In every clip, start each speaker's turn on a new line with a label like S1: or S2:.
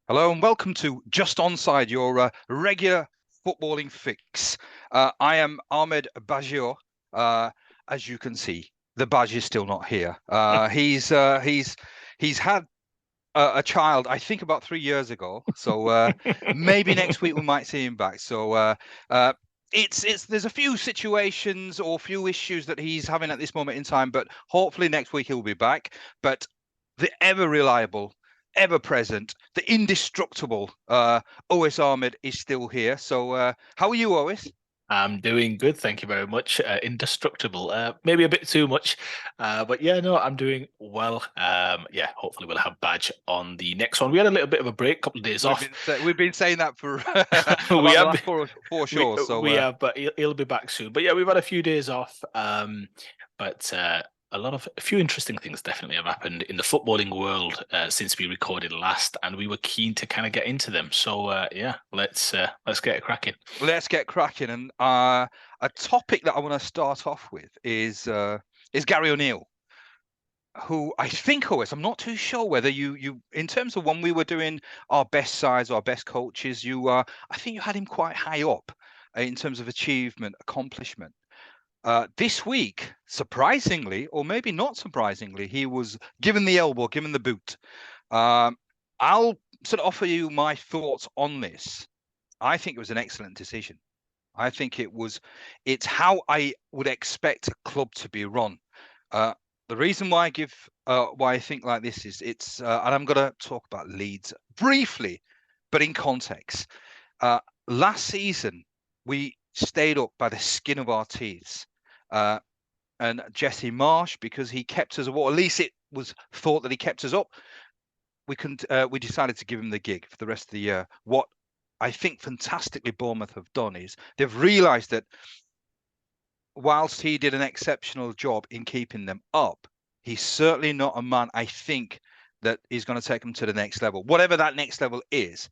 S1: Hello and welcome to Just Onside, your regular footballing fix. I am Ahmed Bajir. Uh, as you can see, the badge is still not here. He's had a child, I think, about 3 years ago. So maybe next week we might see him back. So uh, it's there's a few situations or few issues that he's having at this moment in time, but hopefully next week he'll be back. But the ever reliable, ever present, the indestructible Ois Ahmed is still here. So how are you, Ois?
S2: I'm doing good, thank you very much. Indestructible, maybe a bit too much, but yeah, no, I'm doing well. Yeah, hopefully we'll have Badge on the next one. We had a little bit of a break, couple of days off.
S1: We've been saying that for
S2: we
S1: about the
S2: have,
S1: last four
S2: we
S1: shows. So
S2: we have, but he'll be back soon. But yeah, we've had a few days off. But a few interesting things definitely have happened in the footballing world since we recorded last, and we were keen to kind of get into them. So yeah, let's get it cracking.
S1: let's get cracking. And a topic that I want to start off with is Gary O'Neill, who I think always, I'm not too sure whether you in terms of when we were doing our best sides, our best coaches, I think you had him quite high up in terms of achievement, accomplishment. This week, surprisingly, or maybe not surprisingly, he was given the elbow, given the boot. Um, I'll sort of offer you my thoughts on this. I think it was an excellent decision. I think it's how I would expect a club to be run. Uh, the reason why I think like this is and I'm going to talk about Leeds briefly, but in context. Uh, Last season, we stayed up by the skin of our teeth. Uh, and Jesse Marsh, because he kept us, or at least it was thought that he kept us up, we decided to give him the gig for the rest of the year. What I think fantastically Bournemouth have done is they've realised that whilst he did an exceptional job in keeping them up, he's certainly not a man, I think, that is going to take them to the next level. Whatever that next level is,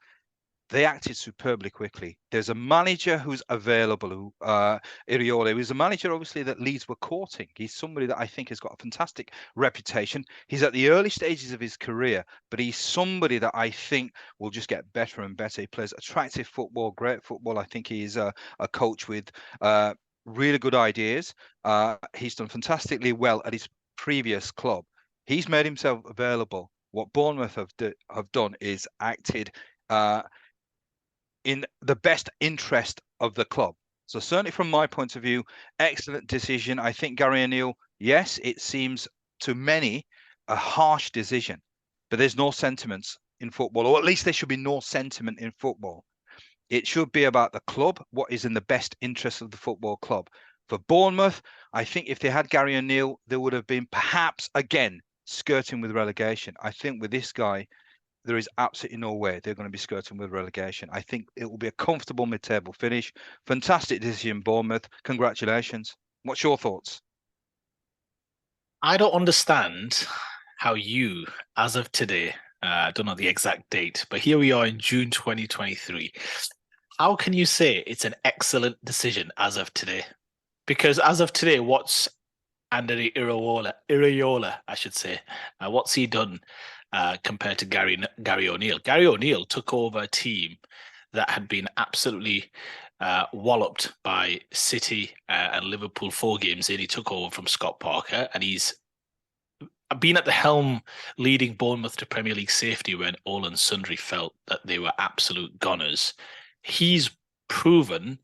S1: they acted superbly quickly. There's a manager who's available, Iraola, who's a manager, obviously, that Leeds were courting. He's somebody that I think has got a fantastic reputation. He's at the early stages of his career, but he's somebody that I think will just get better and better. He plays attractive football, great football. I think he's a coach with really good ideas. He's done fantastically well at his previous club. He's made himself available. What Bournemouth have done is acted uh, in the best interest of the club. So certainly from my point of view, excellent decision. I think Gary O'Neill, yes, it seems to many a harsh decision, but there's no sentiments in football, or at least there should be no sentiment in football. It should be about the club, what is in the best interest of the football club. For Bournemouth, I think if they had Gary O'Neill, there would have been perhaps again skirting with relegation. I think with this guy, there is absolutely no way they're going to be skirting with relegation. I think it will be a comfortable mid-table finish. Fantastic decision, Bournemouth. Congratulations. What's your thoughts?
S2: I don't understand how you, as of today, I don't know the exact date, but here we are in June 2023. How can you say it's an excellent decision as of today? Because as of today, what's Andy Iraola, I should say, what's he done compared to Gary O'Neill? Gary O'Neill took over a team that had been absolutely walloped by City and Liverpool 4 games in. He took over from Scott Parker, and he's been at the helm leading Bournemouth to Premier League safety when all and sundry felt that they were absolute goners. He's proven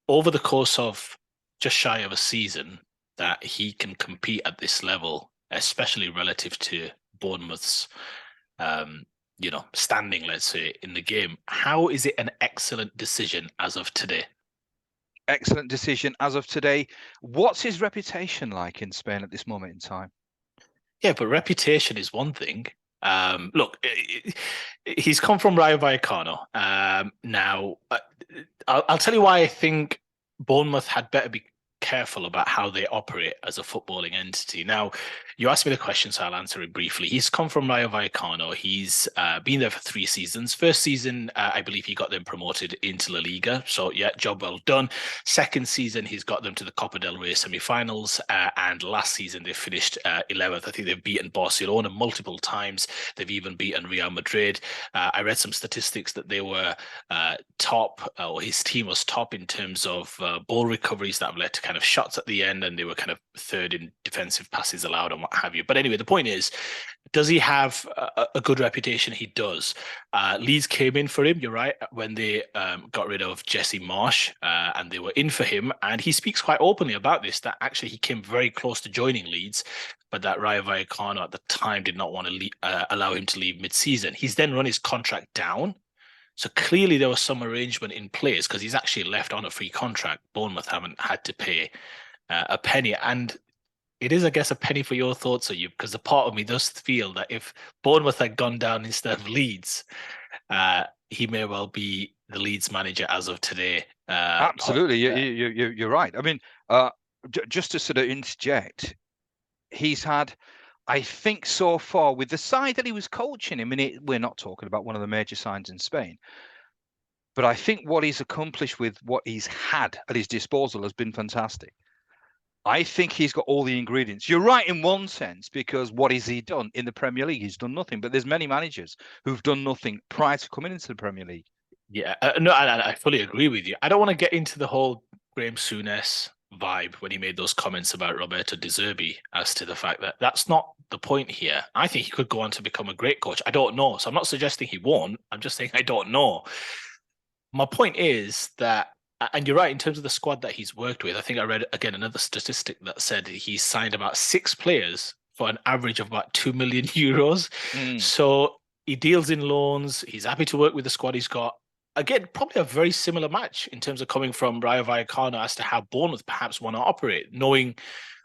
S2: over the course of just shy of a season that he can compete at this level, especially relative to Bournemouth's standing, let's say, in the game. How is it an excellent decision as of today?
S1: Excellent decision as of today. What's his reputation like in Spain at this moment in time?
S2: Yeah, but reputation is one thing. Look, he's come from Rayo Vallecano. Now, I'll tell you why I think Bournemouth had better be careful about how they operate as a footballing entity. Now, You asked me the question, so I'll answer it briefly. He's come from Rayo Vallecano. He's been there for 3 seasons. First season, I believe he got them promoted into La Liga. So, yeah, job well done. Second season, he's got them to the Copa del Rey semi-finals. And last season, they finished 11th. I think they've beaten Barcelona multiple times. They've even beaten Real Madrid. I read some statistics that they were top, or his team was top in terms of ball recoveries that have led to kind of shots at the end, and they were kind of third in defensive passes allowed and what have you. But anyway, the point is, does he have a good reputation? He does. Leeds came in for him, you're right, when they got rid of Jesse Marsh, and they were in for him. And he speaks quite openly about this, that actually he came very close to joining Leeds, but that Rayo Vallecano at the time did not want to allow him to leave mid-season. He's then run his contract down. So clearly there was some arrangement in place, because he's actually left on a free contract. Bournemouth haven't had to pay a penny. And it is, I guess, a penny for your thoughts, Ayub, because the part of me does feel that if Bournemouth had gone down instead of Leeds, he may well be the Leeds manager as of today.
S1: Absolutely, you're right. I mean, just to sort of interject, he's had, I think, so far with the side that he was coaching. I mean, we're not talking about one of the major sides in Spain, but I think what he's accomplished with what he's had at his disposal has been fantastic. I think he's got all the ingredients. You're right in one sense, because what has he done in the Premier League? He's done nothing. But there's many managers who've done nothing prior to coming into the Premier League.
S2: Yeah, no, I fully agree with you. I don't want to get into the whole Graham Souness vibe when he made those comments about Roberto De Zerbi, as to the fact that that's not the point here. I think he could go on to become a great coach. I don't know. So I'm not suggesting he won't. I'm just saying I don't know. My point is that, and you're right, in terms of the squad that he's worked with, I think I read, again, another statistic that said he's signed about 6 players for an average of about 2 million euros. So he deals in loans. He's happy to work with the squad he's got. Again, probably a very similar match in terms of coming from Rayo Vallecano as to how Bournemouth perhaps want to operate, knowing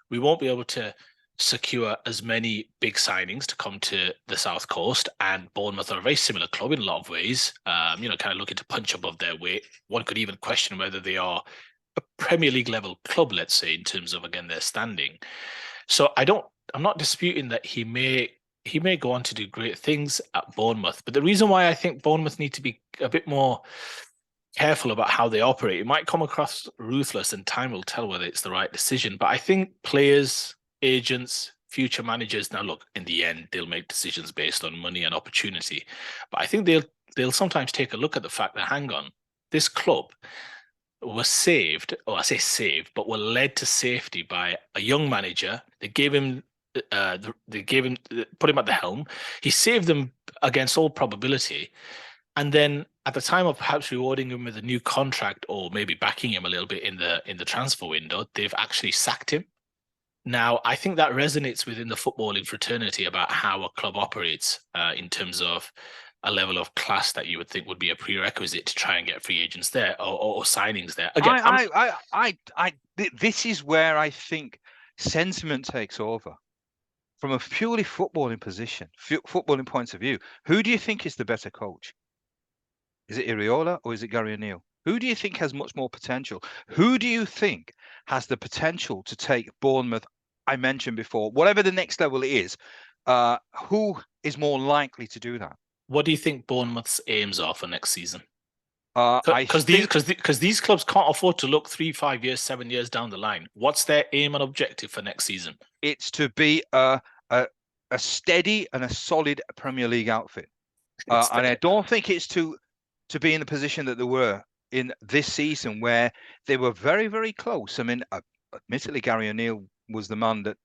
S2: we won't be able to secure as many big signings to come to the South Coast, and Bournemouth are a very similar club in a lot of ways, kind of looking to punch above their weight. One could even question whether they are a Premier League level club, let's say, in terms of, again, their standing. So I'm not disputing that he may go on to do great things at Bournemouth, but the reason why I think Bournemouth need to be a bit more careful about how they operate, it might come across ruthless, and time will tell whether it's the right decision. But I think players, agents, future managers, now look, in the end, they'll make decisions based on money and opportunity. But I think they'll sometimes take a look at the fact that, hang on, this club was saved, or I say saved, but were led to safety by a young manager. They gave him put him at the helm. He saved them against all probability. And then at the time of perhaps rewarding him with a new contract, or maybe backing him a little bit in the transfer window, they've actually sacked him. Now, I think that resonates within the footballing fraternity about how a club operates, in terms of a level of class that you would think would be a prerequisite to try and get free agents there, or signings there. Again,
S1: this is where I think sentiment takes over. From a purely footballing footballing point of view, who do you think is the better coach? Is it Iriola or is it Gary O'Neill? Who do you think has much more potential? Who do you think has the potential to take Bournemouth? I mentioned before, whatever the next level is, who is more likely to do that?
S2: What do you think Bournemouth's aims are for next season?
S1: Because
S2: these clubs can't afford to look 3, 5 years, 7 years down the line. What's their aim and objective for next season?
S1: It's to be a steady and a solid Premier League outfit, and I don't think it's to be in the position that they were in this season, where they were very, very close. I mean, admittedly, Gary O'Neill was the man that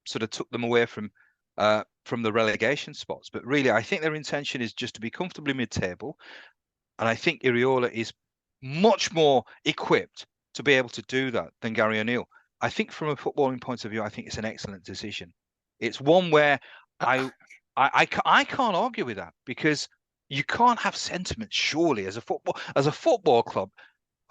S1: sort of took them away from the relegation spots, but really, I think their intention is just to be comfortably mid-table. And I think Iriola is much more equipped to be able to do that than Gary O'Neill. I think from a footballing point of view, I think it's an excellent decision. It's one where I can't argue with that, because you can't have sentiment, surely, as a football club.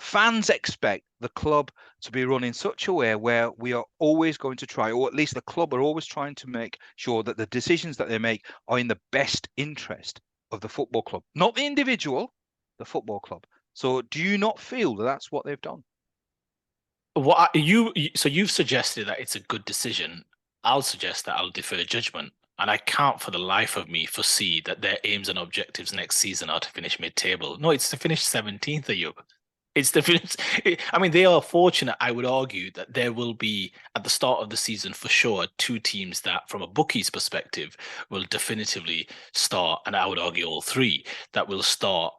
S1: Fans expect the club to be run in such a way where we are always going to try, or at least the club are always trying to make sure that the decisions that they make are in the best interest of the football club, not the individual, the football club. So do you not feel that that's what they've done?
S2: So you've suggested that it's a good decision. I'll suggest that I'll defer judgment. And I can't for the life of me foresee that their aims and objectives next season are to finish mid-table. No, it's to finish 17th, Ayub. It's the finish. I mean, they are fortunate, I would argue, that there will be, at the start of the season for sure, two teams that, from a bookie's perspective, will definitively start, and I would argue all three, that will start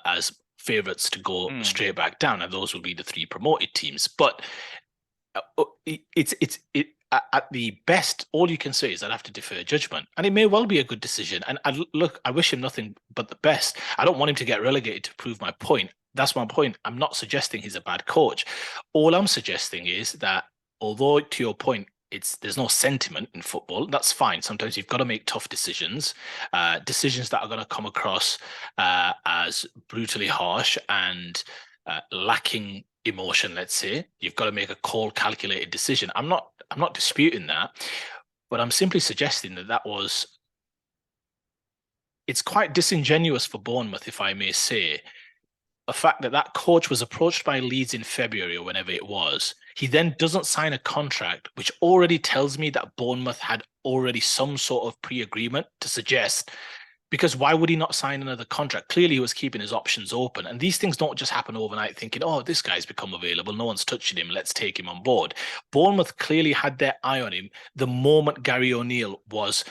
S2: as favourites to go
S1: Mm.
S2: straight back down, and those will be the three promoted teams. But it at the best, all you can say is I'd have to defer judgment, and it may well be a good decision. And look, I wish him nothing but the best. I don't want him to get relegated to prove my point. That's my point. I'm not suggesting he's a bad coach. All I'm suggesting is that, although to your point, there's no sentiment in football. That's fine. Sometimes you've got to make tough decisions, decisions that are going to come across as brutally harsh and lacking emotion. Let's say you've got to make a cold, calculated decision. I'm not disputing that, but I'm simply suggesting that it's quite disingenuous for Bournemouth, if I may say, the fact that that coach was approached by Leeds in February or whenever it was. He then doesn't sign a contract, which already tells me that Bournemouth had already some sort of pre-agreement to suggest, because why would he not sign another contract? Clearly, he was keeping his options open. And these things don't just happen overnight thinking, oh, this guy's become available. No one's touching him. Let's take him on board. Bournemouth clearly had their eye on him the moment Gary O'Neill was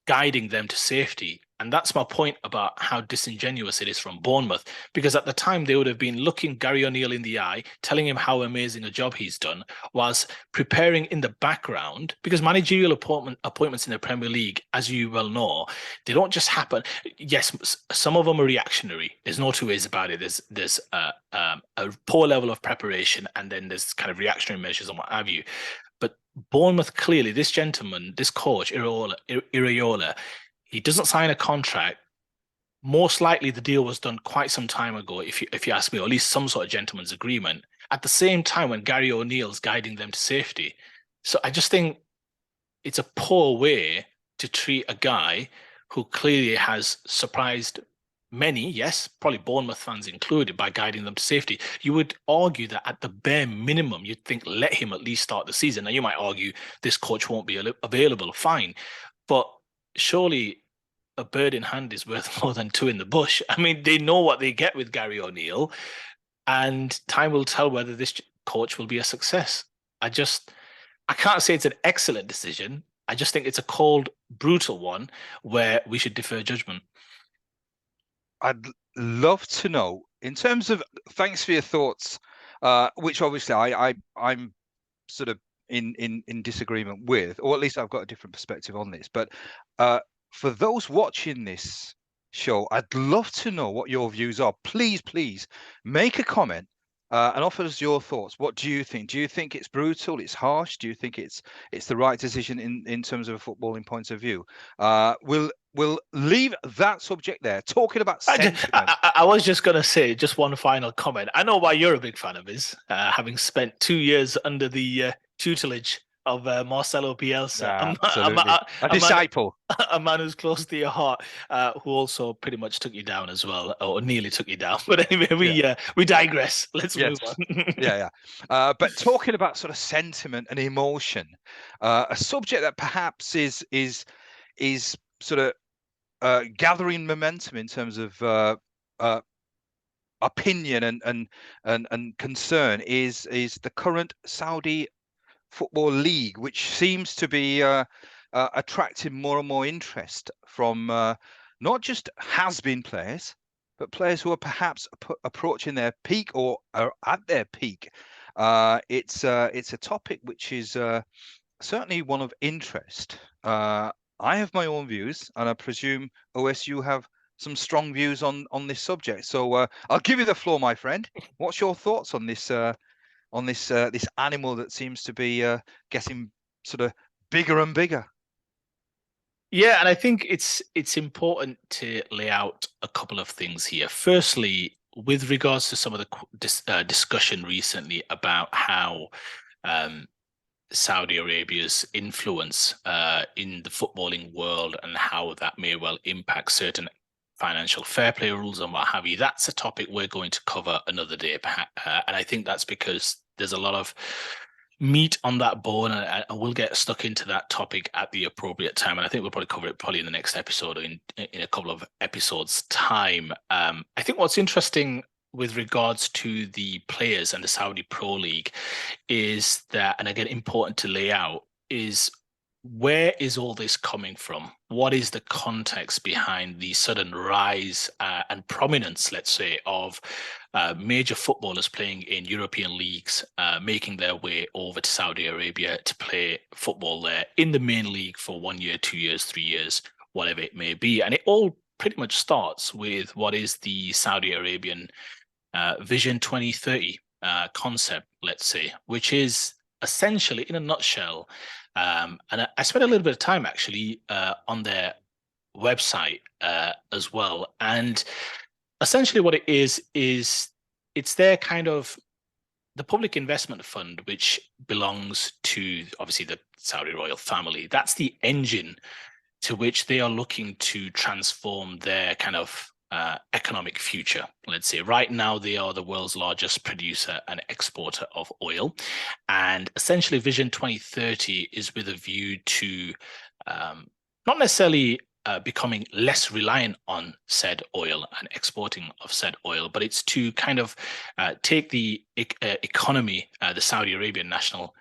S2: guiding them to safety. And that's my point about how disingenuous it is from Bournemouth, because at the time they would have been looking Gary O'Neill in the eye, telling him how amazing a job he's done, whilst preparing in the background, because managerial appointments in the Premier League, as you well know, they don't just happen. Yes, some of them are reactionary. There's no two ways about it. There's a poor level of preparation, and then there's kind of reactionary measures and what have you. But Bournemouth, clearly, this gentleman, this coach, Iraola, he doesn't sign a contract. Most likely, the deal was done quite some time ago, if you ask me, or at least some sort of gentleman's agreement. At the same time, when Gary O'Neill's guiding them to safety, so I just think it's a poor way to treat a guy who clearly has surprised many, yes, probably Bournemouth fans included, by guiding them to safety. You would argue that at the bare minimum, you'd think let him at least start the season. Now, you might argue this coach won't be available, fine, but surely a bird in hand is worth more than two in the bush. I mean, they know what they get with Gary O'Neill, and time will tell whether this coach will be a success. I can't say it's an excellent decision. I just think it's a cold, brutal one where we should defer judgment.
S1: I'd love to know, in terms of, thanks for your thoughts, which obviously I'm sort of in disagreement with, or at least I've got a different perspective on this. But for those watching this show, I'd love to know what your views are. Please make a comment and offer us your thoughts. What do you think? Do you think it's brutal? It's harsh? Do you think it's the right decision in terms of a footballing point of view? We'll leave that subject there. Talking about sentiment.
S2: I was just going to say just one final comment. I know why you're a big fan of his, having spent 2 years under the tutelage of Marcelo Bielsa,
S1: Absolutely. A disciple.
S2: a man who's close to your heart, who also pretty much took you down as well, or nearly took you down. But anyway, we digress. Let's move on.
S1: Yeah. But talking about sort of sentiment and emotion, a subject that perhaps is sort of gathering momentum in terms of opinion and concern is the current Saudi Football League, which seems to be attracting more and more interest from not just has-been players, but players who are perhaps approaching their peak or are at their peak. It's a topic which is certainly one of interest. I have my own views, and I presume OS, you have some strong views on this subject. So I'll give you the floor, my friend. What's your thoughts on this this animal that seems to be getting sort of bigger and bigger?
S2: Yeah, and I think it's important to lay out a couple of things here. Firstly, with regards to some of the discussion recently about how Saudi Arabia's influence in the footballing world and how that may well impact certain financial fair play rules and what have you. That's a topic we're going to cover another day, and I think that's because there's a lot of meat on that bone, and we'll get stuck into that topic at the appropriate time. And I think we'll probably cover it probably in the next episode or in a couple of episodes' time. I think what's interesting with regards to the players and the Saudi Pro League is that, and again, important to lay out, is where is all this coming from? What is the context behind the sudden rise and prominence, let's say, of major footballers playing in European leagues, making their way over to Saudi Arabia to play football there in the main league for 1 year, 2 years, 3 years, whatever it may be? And it all pretty much starts with what is the Saudi Arabian Vision 2030 concept, let's say, which is essentially, in a nutshell, and I spent a little bit of time actually on their website as well. And essentially what it is it's their kind of the public investment fund, which belongs to obviously the Saudi royal family. That's the engine to which they are looking to transform their kind of economic future. Let's say right now they are the world's largest producer and exporter of oil, and essentially Vision 2030 is with a view to not necessarily becoming less reliant on said oil and exporting of said oil, but it's to kind of take the economy, the Saudi Arabian national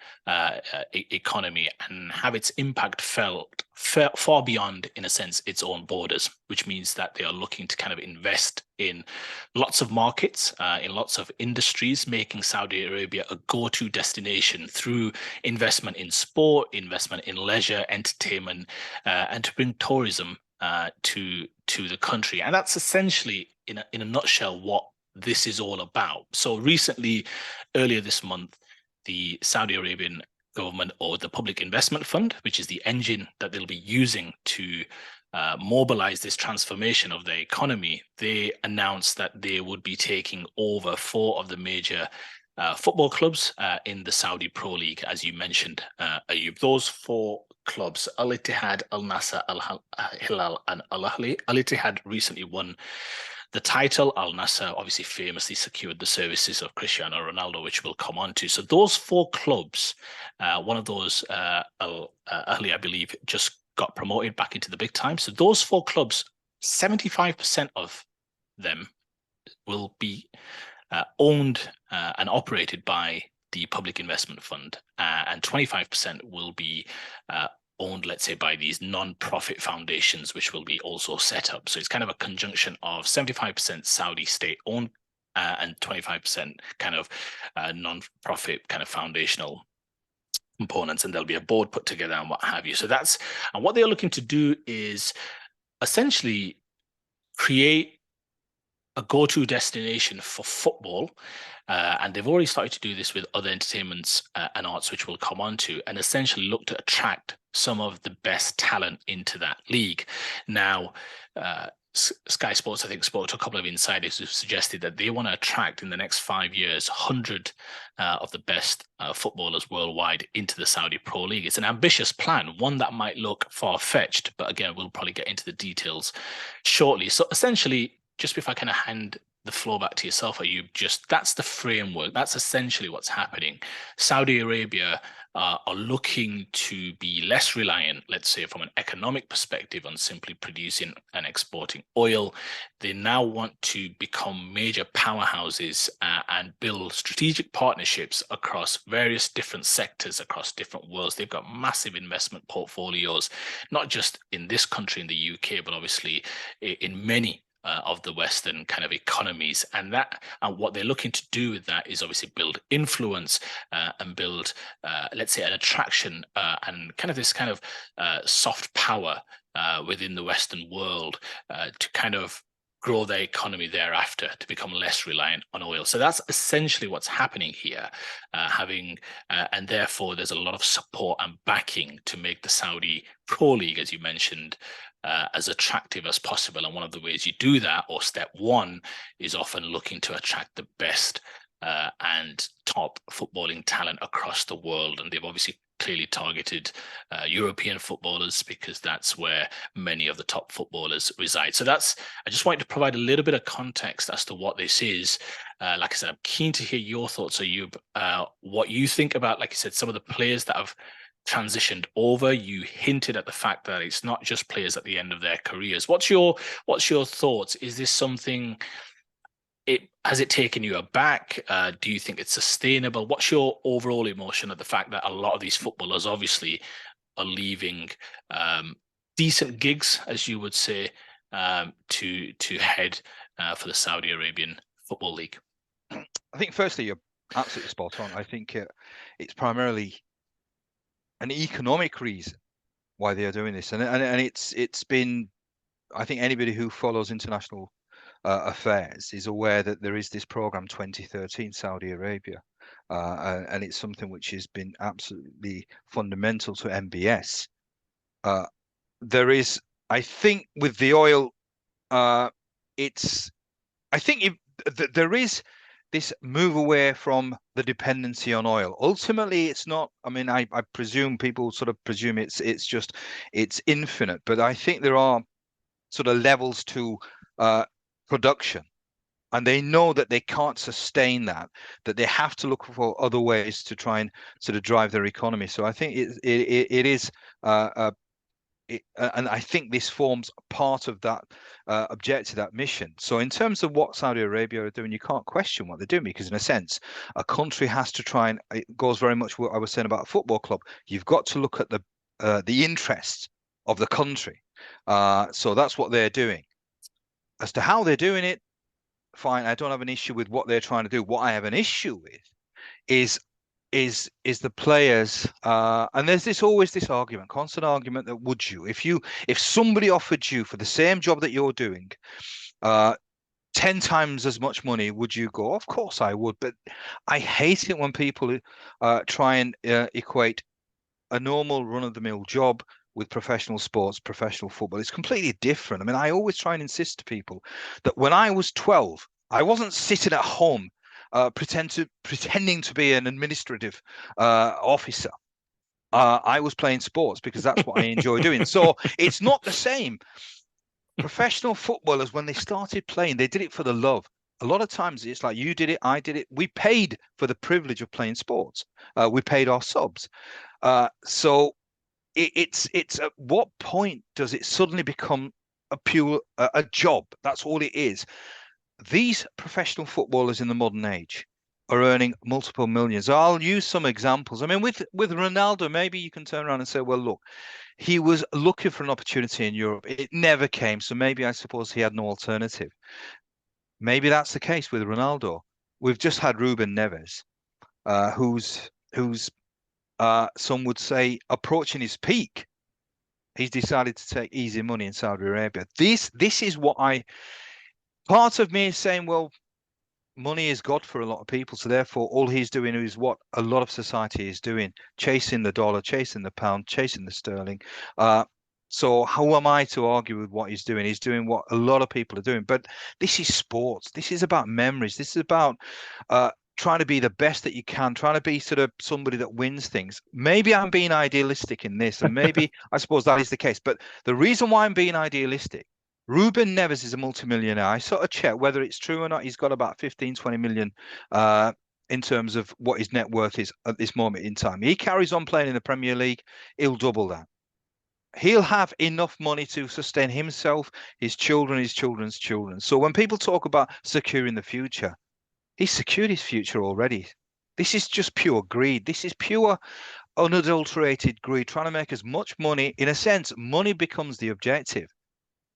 S2: economy, and have its impact felt far beyond, in a sense, its own borders, which means that they are looking to kind of invest in lots of markets, in lots of industries, making Saudi Arabia a go-to destination through investment in sport, investment in leisure, entertainment, and to bring tourism to the country. And that's essentially, in a nutshell, what this is all about. So recently, earlier this month, the Saudi Arabian government, or the Public Investment Fund, which is the engine that they'll be using to mobilize this transformation of their economy, they announced that they would be taking over 4 of the major football clubs in the Saudi Pro League, as you mentioned, Ayub. Those 4 clubs, Al Ittihad, Al Nasser, Al Hilal, and Al Ahly. Al Ittihad recently won the title. Al Nasser obviously famously secured the services of Cristiano Ronaldo, which we'll come on to. So those 4 clubs, one of those, Al Ahly, I believe, just got promoted back into the big time. So those 4 clubs, 75% of them will be owned and operated by the Public Investment Fund, and 25% will be owned, let's say, by these non-profit foundations, which will be also set up. So it's kind of a conjunction of 75% Saudi state-owned and 25% kind of non-profit kind of foundational components, and there'll be a board put together and what have you. So that's, and what they're looking to do is essentially create a go-to destination for football, and they've already started to do this with other entertainments and arts, which we'll come on to, and essentially look to attract some of the best talent into that league. Now, Sky Sports, I think, spoke to a couple of insiders who suggested that they want to attract in the next 5 years 100 of the best footballers worldwide into the Saudi Pro League. It's an ambitious plan, one that might look far-fetched, but again, we'll probably get into the details shortly. So essentially, just if I kind of hand the floor back to yourself, Ayub, just that's the framework. That's essentially what's happening. Saudi Arabia are looking to be less reliant, let's say, from an economic perspective, on simply producing and exporting oil. They now want to become major powerhouses and build strategic partnerships across various different sectors, across different worlds. They've got massive investment portfolios, not just in this country, in the UK, but obviously in many of the Western kind of economies, and what they're looking to do with that is obviously build influence and build, let's say, an attraction and kind of this kind of soft power within the Western world to kind of grow their economy thereafter, to become less reliant on oil. So that's essentially what's happening here, and therefore there's a lot of support and backing to make the Saudi Pro League, as you mentioned, as attractive as possible. And one of the ways you do that, or step one, is often looking to attract the best and top footballing talent across the world. And they've obviously clearly targeted European footballers because that's where many of the top footballers reside. So I just wanted to provide a little bit of context as to what this is. Like I said, I'm keen to hear your thoughts, Ayub, what you think about, like I said, some of the players that have transitioned over. You hinted at the fact that it's not just players at the end of their careers. What's your thoughts? Is this something, has it taken you aback? Do you think it's sustainable? What's your overall emotion at the fact that a lot of these footballers obviously are leaving decent gigs, as you would say, to head for the Saudi Arabian Football League?
S1: I think firstly, you're absolutely spot on. I think it's primarily an economic reason why they are doing this, and it's been, I think anybody who follows international affairs is aware that there is this program 2013 Saudi Arabia, and it's something which has been absolutely fundamental to MBS. There is, I think, with the oil, it's, I think there is this move away from the dependency on oil. Ultimately, it's not. I mean, I presume people sort of presume it's infinite, but I think there are sort of levels to production, and they know that they can't sustain that they have to look for other ways to try and sort of drive their economy. So I think it is and I think this forms part of that objective, that mission. So in terms of what Saudi Arabia are doing, you can't question what they're doing, because in a sense, a country has to try, and it goes very much what I was saying about a football club. You've got to look at the interests of the country. So that's what they're doing. As to how they're doing it, fine. I don't have an issue with what they're trying to do. What I have an issue with is the players, and there's always this argument, constant argument, that if somebody offered you for the same job that you're doing 10 times as much money, would you go? Of course I would. But I hate it when people try and equate a normal run-of-the-mill job with professional sports, professional football. It's completely different. I mean, I always try and insist to people that when I was 12, I wasn't sitting at home pretending to be an administrative officer. I was playing sports because that's what I enjoy doing. So it's not the same. Professional footballers, when they started playing, they did it for the love. A lot of times it's like, you did it, I did it. We paid for the privilege of playing sports. We paid our subs. So it's at what point does it suddenly become a job? That's all it is. These professional footballers in the modern age are earning multiple millions. I'll use some examples. I mean, with Ronaldo, maybe you can turn around and say, well, look, he was looking for an opportunity in Europe. It never came. So maybe I suppose he had no alternative. Maybe that's the case with Ronaldo. We've just had Ruben Neves, who's some would say approaching his peak. He's decided to take easy money in Saudi Arabia. This is what part of me is saying, well, money is God for a lot of people. So therefore, all he's doing is what a lot of society is doing, chasing the dollar, chasing the pound, chasing the sterling. So how am I to argue with what he's doing? He's doing what a lot of people are doing. But this is sports. This is about memories. This is about trying to be the best that you can, trying to be sort of somebody that wins things. Maybe I'm being idealistic in this, and maybe I suppose that is the case. But the reason why I'm being idealistic, Ruben Neves is a multimillionaire. I sort of check whether it's true or not. He's got about 15, 20 million in terms of what his net worth is at this moment in time. He carries on playing in the Premier League, he'll double that. He'll have enough money to sustain himself, his children, his children's children. So when people talk about securing the future, he's secured his future already. This is just pure greed. This is pure unadulterated greed, trying to make as much money. In a sense, money becomes the objective.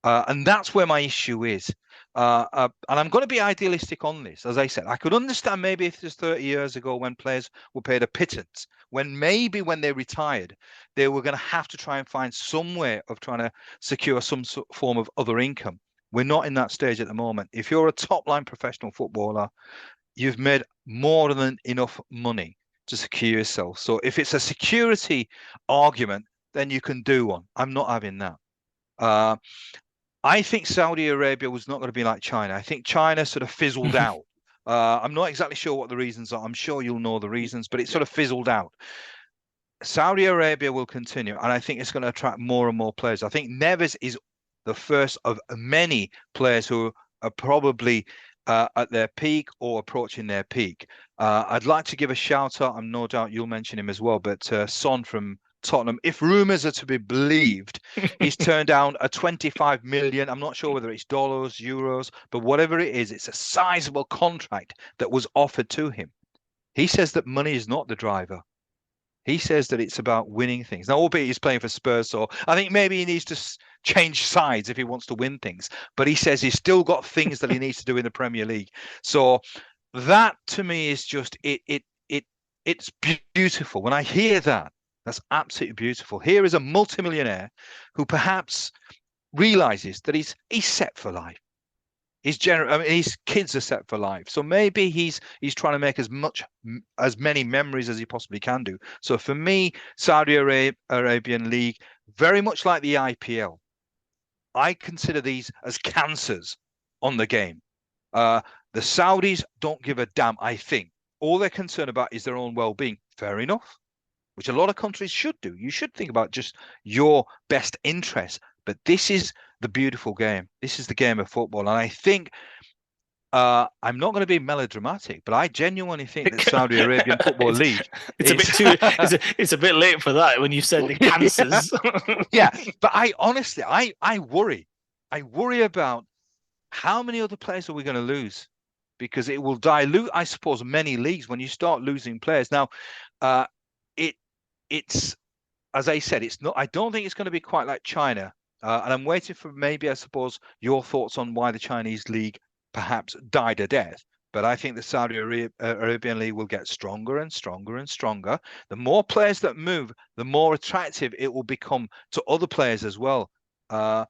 S1: And that's where my issue is. And I'm going to be idealistic on this. As I said, I could understand maybe if it was 30 years ago when players were paid a pittance, when maybe when they retired, they were going to have to try and find some way of trying to secure some form of other income. We're not in that stage at the moment. If you're a top-line professional footballer, you've made more than enough money to secure yourself. So if it's a security argument, then you can do one. I'm not having that. I think Saudi Arabia was not going to be like China. I think China sort of fizzled out I'm not exactly sure what the reasons are. I'm sure you'll know the reasons, but it sort of fizzled out. Saudi Arabia will continue, and I think it's going to attract more and more players. I think Neves is the first of many players who are probably at their peak or approaching their peak. I'd like to give a shout out, and no doubt you'll mention him as well, but Son from Tottenham, if rumours are to be believed, he's turned down a 25 million. I'm not sure whether it's dollars, euros, but whatever it is, it's a sizable contract that was offered to him. He says that money is not the driver. He says that it's about winning things. Now, albeit he's playing for Spurs, so I think maybe he needs to change sides if he wants to win things. But he says he's still got things that he needs to do in the Premier League. So that to me is just it's beautiful. When I hear that, that's absolutely beautiful. Here is a multimillionaire who perhaps realizes that he's set for life. I mean, his kids are set for life. So maybe he's trying to make as many memories as he possibly can do. So for me, Saudi Arabian League, very much like the IPL, I consider these as cancers on the game. The Saudis don't give a damn, I think. All they're concerned about is their own well-being. Fair enough, which a lot of countries should do. You should think about just your best interest. But this is the beautiful game. This is the game of football. And I think I'm not going to be melodramatic, but I genuinely think that Saudi Arabian Football League
S2: it's a bit too it's a bit late for that when you said the cancers.
S1: Yeah, but I honestly I worry. I worry about how many other players are we going to lose, because it will dilute, I suppose, many leagues when you start losing players. Now, it's as I said, it's not. I don't think it's going to be quite like China. And I'm waiting for maybe, I suppose, your thoughts on why the Chinese league perhaps died a death. But I think the Saudi Arabian league will get stronger and stronger and stronger. The more players that move, the more attractive it will become to other players as well. And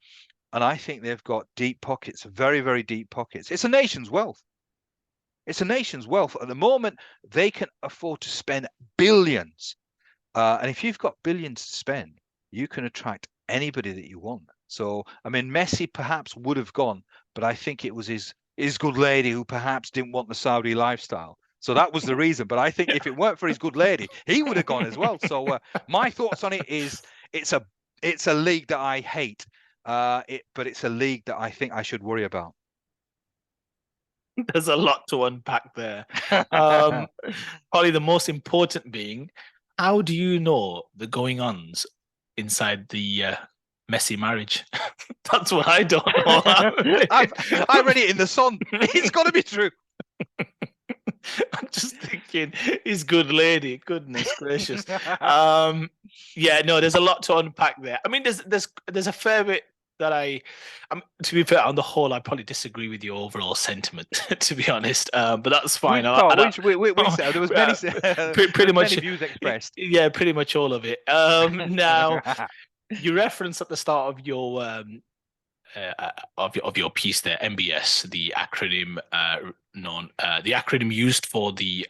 S1: I think they've got deep pockets, very, very deep pockets. It's a nation's wealth. It's a nation's wealth. At the moment, they can afford to spend billions. And if you've got billions to spend, you can attract anybody that you want. So, I mean, Messi perhaps would have gone, but I think it was his good lady who perhaps didn't want the Saudi lifestyle. So that was the reason. But I think if it weren't for his good lady, he would have gone as well. So my thoughts on it is it's a league that I hate, but it's a league that I think I should worry about.
S2: There's a lot to unpack there. Probably the most important being, how do you know the going-ons inside the Messi marriage? That's what I don't know.
S1: I read it in the Sun. It's got to be true.
S2: I'm just thinking, his good lady. Goodness gracious. Yeah, no, there's a lot to unpack there. I mean, there's a fair bit that to be fair, on the whole, I probably disagree with your overall sentiment, to be honest. But that's fine.
S1: There was
S2: pretty much
S1: many views expressed.
S2: Yeah, pretty much all of it. Now, you referenced at the start of your piece there, MBS, the acronym the acronym used for the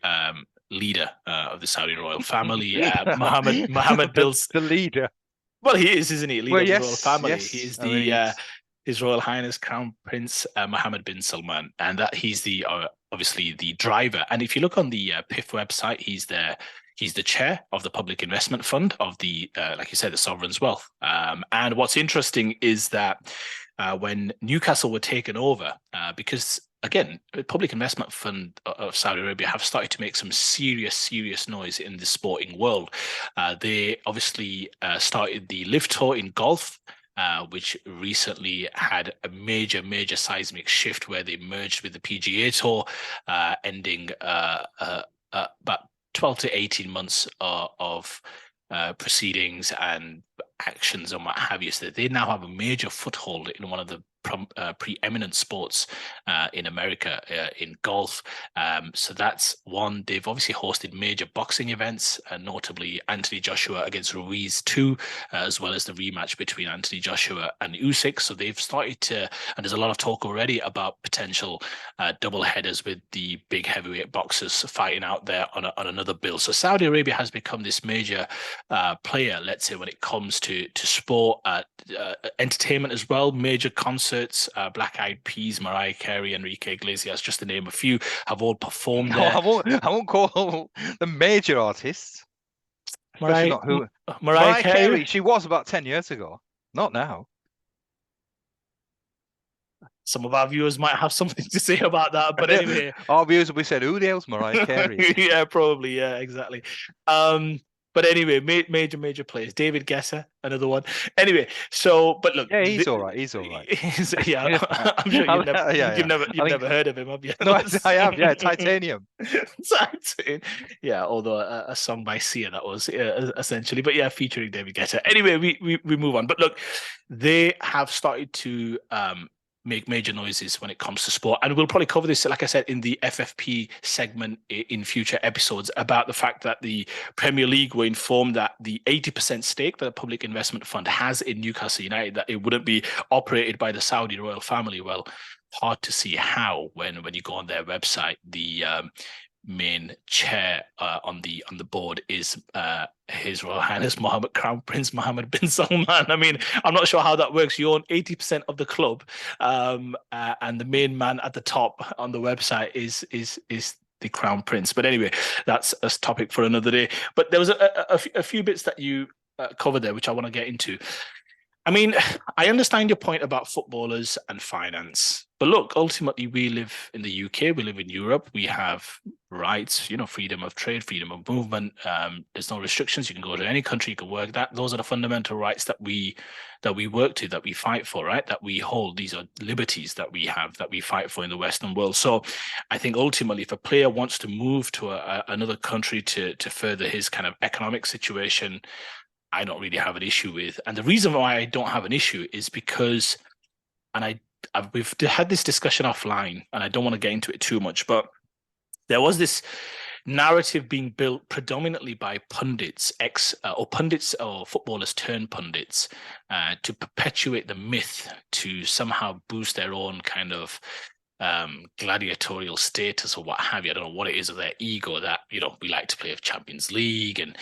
S2: leader of the Saudi royal family, Mohammed bin
S1: the leader.
S2: Well, he is, isn't he? Leader of the royal family.
S1: Yes.
S2: He is the His Royal Highness Crown Prince Mohammed bin Salman, and that he's the obviously the driver. And if you look on the PIF website, he's the chair of the Public Investment Fund of the, like you said, the sovereign's wealth. And what's interesting is that when Newcastle were taken over, because again, the Public Investment Fund of Saudi Arabia have started to make some serious noise in the sporting world. They obviously started the Live Tour in golf, which recently had a major seismic shift where they merged with the PGA Tour, ending about 12 to 18 months of proceedings and actions and what have you. So they now have a major foothold in one of the preeminent sports in America, in golf. So that's one. They've obviously hosted major boxing events, notably Anthony Joshua against Ruiz 2, as well as the rematch between Anthony Joshua and Usyk. So they've started to, and there's a lot of talk already about potential double headers with the big heavyweight boxers fighting out there on another bill. So Saudi Arabia has become this major player, let's say, when it comes to sport, entertainment as well, major concerts, concerts. Black Eyed Peas, Mariah Carey, Enrique Iglesias, just to name a few, have all performed
S1: No,
S2: there.
S1: I won't call the major artists, especially
S2: Mariah,
S1: not who.
S2: Mariah
S1: Mariah
S2: Carey.
S1: Carey, she was about 10 years ago. Not now.
S2: Some of our viewers might have something to say about that, but anyway,
S1: Our viewers will be saying, who the hell's Mariah Carey?
S2: yeah, probably, yeah, exactly. But anyway, major players. David Guesser, another one. Anyway, so but look,
S1: Yeah, he's all right. He's all right.
S2: yeah,
S1: Yeah,
S2: I'm sure you've never,
S1: yeah, yeah.
S2: you've
S1: I think
S2: never heard of him, have you?
S1: no, I have. Yeah, Titanium.
S2: Yeah, although a song by Sia that was essentially, but yeah, featuring David Guetta. Anyway, we move on. But look, they have started to make major noises when it comes to sport, and we'll probably cover this, like I said, in the FFP segment in future episodes about the fact that the Premier League were informed that the 80% stake that the Public Investment Fund has in Newcastle United, that it wouldn't be operated by the Saudi royal family. Well, hard to see how when you go on their website, the main chair on the board is His Royal Highness Crown Prince Mohammed bin Salman. I mean, I'm not sure how that works. You own 80% of the club, and the main man at the top on the website is the Crown Prince. But anyway, that's a topic for another day. But there was a few bits that you covered there, which I want to get into. I mean, I understand your point about footballers and finance, but look, ultimately, we live in the UK, we live in Europe, we have rights, freedom of trade, freedom of movement. There's no restrictions. You can go to any country, you can work. Those are the fundamental rights that we work to, that we fight for, right? That we hold. These are liberties that we have, that we fight for in the Western world. So, I think ultimately, if a player wants to move to another country to further his kind of economic situation, I don't really have an issue with. And the reason why I don't have an issue is because, and we've had this discussion offline, and I don't want to get into it too much, but there was this narrative being built predominantly by pundits, pundits or footballers turned pundits, to perpetuate the myth, to somehow boost their own kind of gladiatorial status or what have you. I don't know what it is of their ego that, we like to play of Champions League, and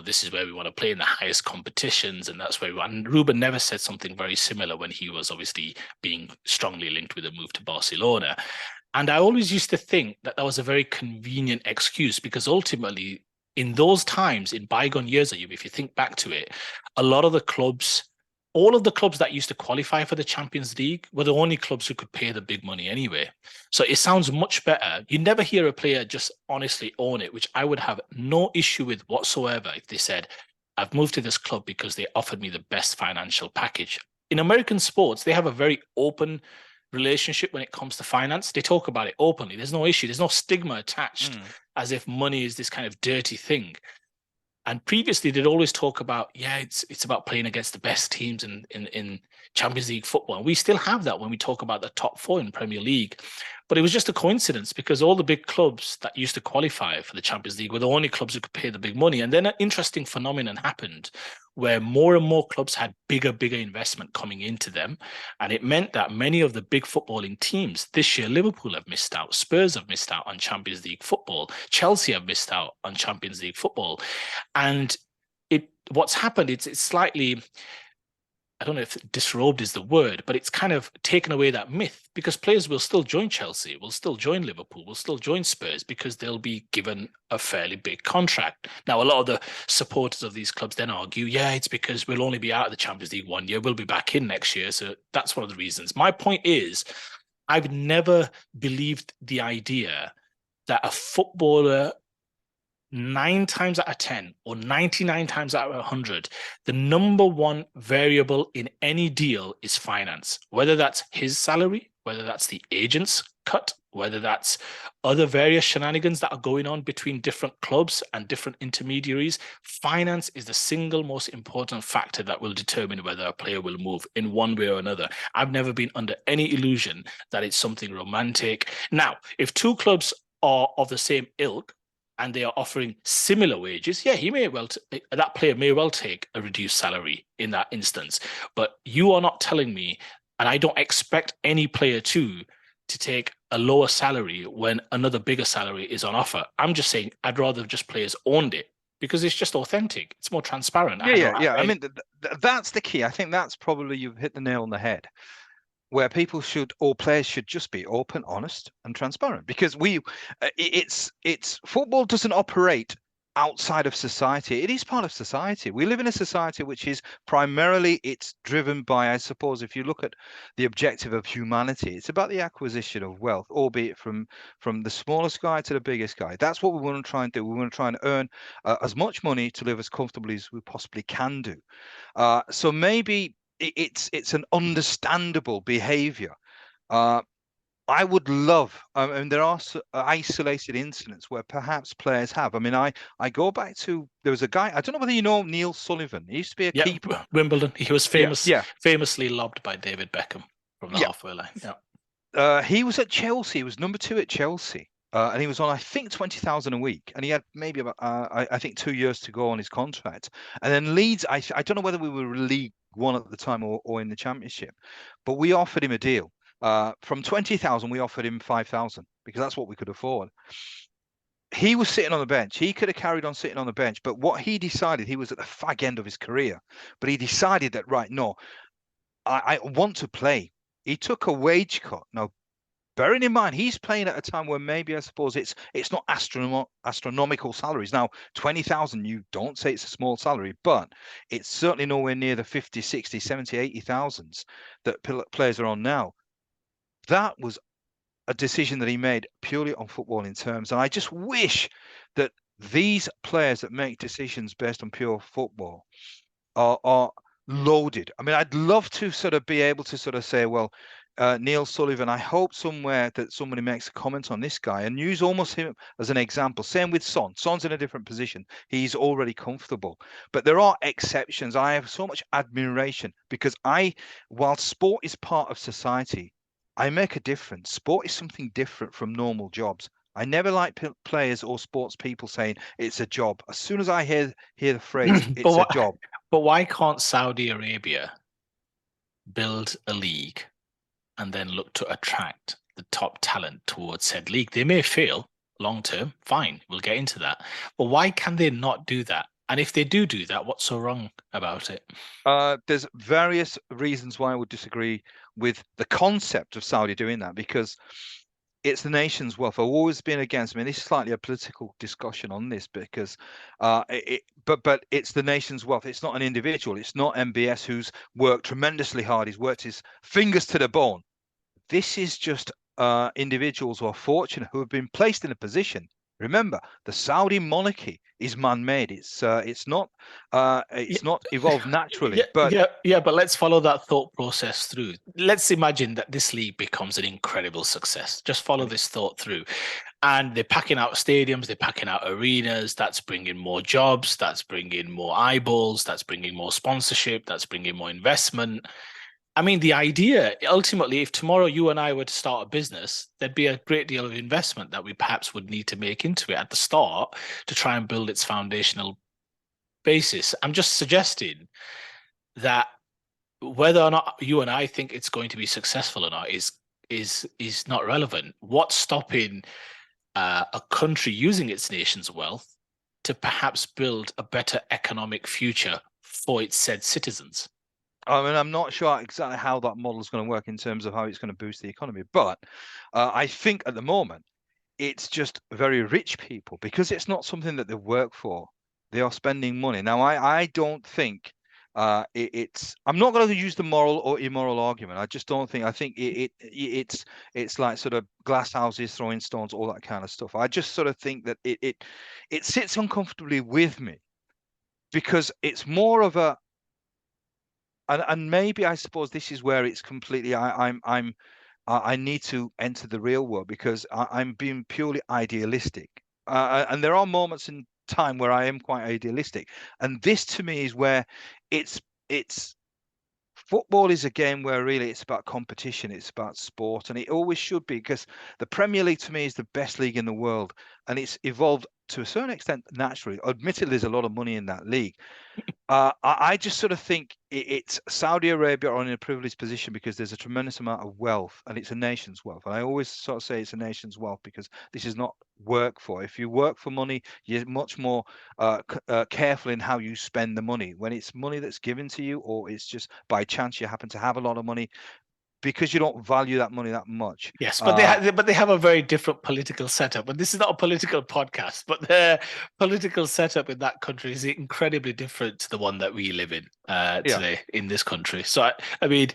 S2: this is where we want to play in the highest competitions, and that's where we want. And Ruben never said something very similar when he was obviously being strongly linked with a move to Barcelona. And I always used to think that was a very convenient excuse, because ultimately in those times, in bygone years, if you think back to it, a lot of the clubs, all of the clubs that used to qualify for the Champions League were the only clubs who could pay the big money anyway. So it sounds much better. You never hear a player just honestly own it, which I would have no issue with whatsoever if they said, I've moved to this club because they offered me the best financial package. In American sports, they have a very open relationship when it comes to finance. They talk about it openly. There's no issue. There's no stigma attached as if money is this kind of dirty thing. And previously, they'd always talk about, it's about playing against the best teams in Champions League football. And we still have that when we talk about the top four in Premier League. But it was just a coincidence, because all the big clubs that used to qualify for the Champions League were the only clubs who could pay the big money. And then an interesting phenomenon happened where more and more clubs had bigger investment coming into them. And it meant that many of the big footballing teams this year, Liverpool have missed out, Spurs have missed out on Champions League football, Chelsea have missed out on Champions League football. And what's happened, it's slightly, I don't know if disrobed is the word, but it's kind of taken away that myth, because players will still join Chelsea, will still join Liverpool, will still join Spurs, because they'll be given a fairly big contract. Now, a lot of the supporters of these clubs then argue, it's because we'll only be out of the Champions League 1 year, we'll be back in next year. So that's one of the reasons. My point is, I've never believed the idea that a footballer, 9 times out of 10 or 99 times out of 100, the number one variable in any deal is finance, whether that's his salary, whether that's the agent's cut, whether that's other various shenanigans that are going on between different clubs and different intermediaries. Finance is the single most important factor that will determine whether a player will move in one way or another. I've never been under any illusion that it's something romantic. Now, if two clubs are of the same ilk, and they are offering similar wages, that player may well take a reduced salary in that instance. But you are not telling me, and I don't expect any player to take a lower salary when another bigger salary is on offer. I'm just saying I'd rather just players owned it, because it's just authentic. It's more transparent.
S1: Yeah. I mean, that's the key. I think that's probably, you've hit the nail on the head. where people should, or players should, just be open, honest, and transparent. Because it's football doesn't operate outside of society. It is part of society. We live in a society which is primarily, it's driven by, I suppose, if you look at the objective of humanity, it's about the acquisition of wealth, albeit from the smallest guy to the biggest guy. That's what we want to try and do. We want to try and earn as much money to live as comfortably as we possibly can do. So maybe it's an understandable behavior. Uh, I would love, and there are isolated incidents where perhaps players have. I mean, I go back to, there was a guy, I don't know whether you know Neil Sullivan. He used to be a
S2: Yeah,
S1: keeper.
S2: Wimbledon. He was
S1: Yeah, yeah,
S2: famously lobbed by David Beckham from the
S1: yeah.
S2: halfway line. Yeah.
S1: He was at Chelsea. He was number two at Chelsea. And he was on, I think, 20,000 a week, and he had maybe about, I think, 2 years to go on his contract. And then Leeds, I don't know whether we were League One at the time or in the Championship, but we offered him a deal. From 20,000, we offered him 5,000 because that's what we could afford. He was sitting on the bench. He could have carried on sitting on the bench, but what he decided, he was at the fag end of his career, but he decided that, right, no, I want to play. He took a wage cut. Now, bearing in mind, he's playing at a time where maybe, I suppose, it's not astronomical salaries. Now, 20,000, you don't say it's a small salary, but it's certainly nowhere near the 50, 60, 70, 80,000s that players are on now. That was a decision that he made purely on footballing terms. And I just wish that these players that make decisions based on pure football are loaded. I mean, I'd love to sort of be able to sort of say, well, Neil Sullivan, I hope somewhere that somebody makes a comment on this guy and use almost him as an example. Same with Son. Son's in a different position. He's already comfortable. But there are exceptions. I have so much admiration because while sport is part of society, I make a difference. Sport is something different from normal jobs. I never like players or sports people saying it's a job. As soon as I hear the phrase
S2: but
S1: it's a job,
S2: but why can't Saudi Arabia build a league and then look to attract the top talent towards said league? They may fail long term, fine, we'll get into that. But why can they not do that? And if they do that, what's so wrong about it?
S1: there's various reasons why I would disagree with the concept of Saudi doing that, because it's the nation's wealth. I've always been against. I mean, this is slightly a political discussion on this because, but it's the nation's wealth. It's not an individual. It's not MBS who's worked tremendously hard. He's worked his fingers to the bone. This is just individuals who are fortunate who have been placed in a position. Remember, the Saudi monarchy is man-made. It's not
S2: Yeah,
S1: evolved naturally. But
S2: but let's follow that thought process through. Let's imagine that this league becomes an incredible success. Just follow this thought through. And they're packing out stadiums, they're packing out arenas. That's bringing more jobs, that's bringing more eyeballs, that's bringing more sponsorship, that's bringing more investment. I mean, the idea, ultimately, if tomorrow you and I were to start a business, there'd be a great deal of investment that we perhaps would need to make into it at the start to try and build its foundational basis. I'm just suggesting that whether or not you and I think it's going to be successful or not is not relevant. What's stopping a country using its nation's wealth to perhaps build a better economic future for its said citizens?
S1: I mean, I'm not sure exactly how that model is going to work in terms of how it's going to boost the economy, but I think at the moment it's just very rich people because it's not something that they work for. They are spending money. Now, I don't think it's. I'm not going to use the moral or immoral argument. I just don't think. I think it's like sort of glass houses throwing stones, all that kind of stuff. I just sort of think that it sits uncomfortably with me because it's more of a, and maybe I suppose this is where it's completely. I need to enter the real world because I'm being purely idealistic, and there are moments in time where I am quite idealistic, and this to me is where it's football is a game where really it's about competition, it's about sport, and it always should be because the Premier League to me is the best league in the world, and it's evolved to a certain extent naturally. Admittedly, there's a lot of money in that league. I just sort of think it's Saudi Arabia are in a privileged position because there's a tremendous amount of wealth and it's a nation's wealth. And I always sort of say it's a nation's wealth because this is not work for. If you work for money, you're much more careful in how you spend the money. When it's money that's given to you or it's just by chance you happen to have a lot of money, because you don't value that money that much.
S2: Yes, but they have a very different political setup. And this is not a political podcast, but their political setup in that country is incredibly different to the one that we live in today in this country. So I mean,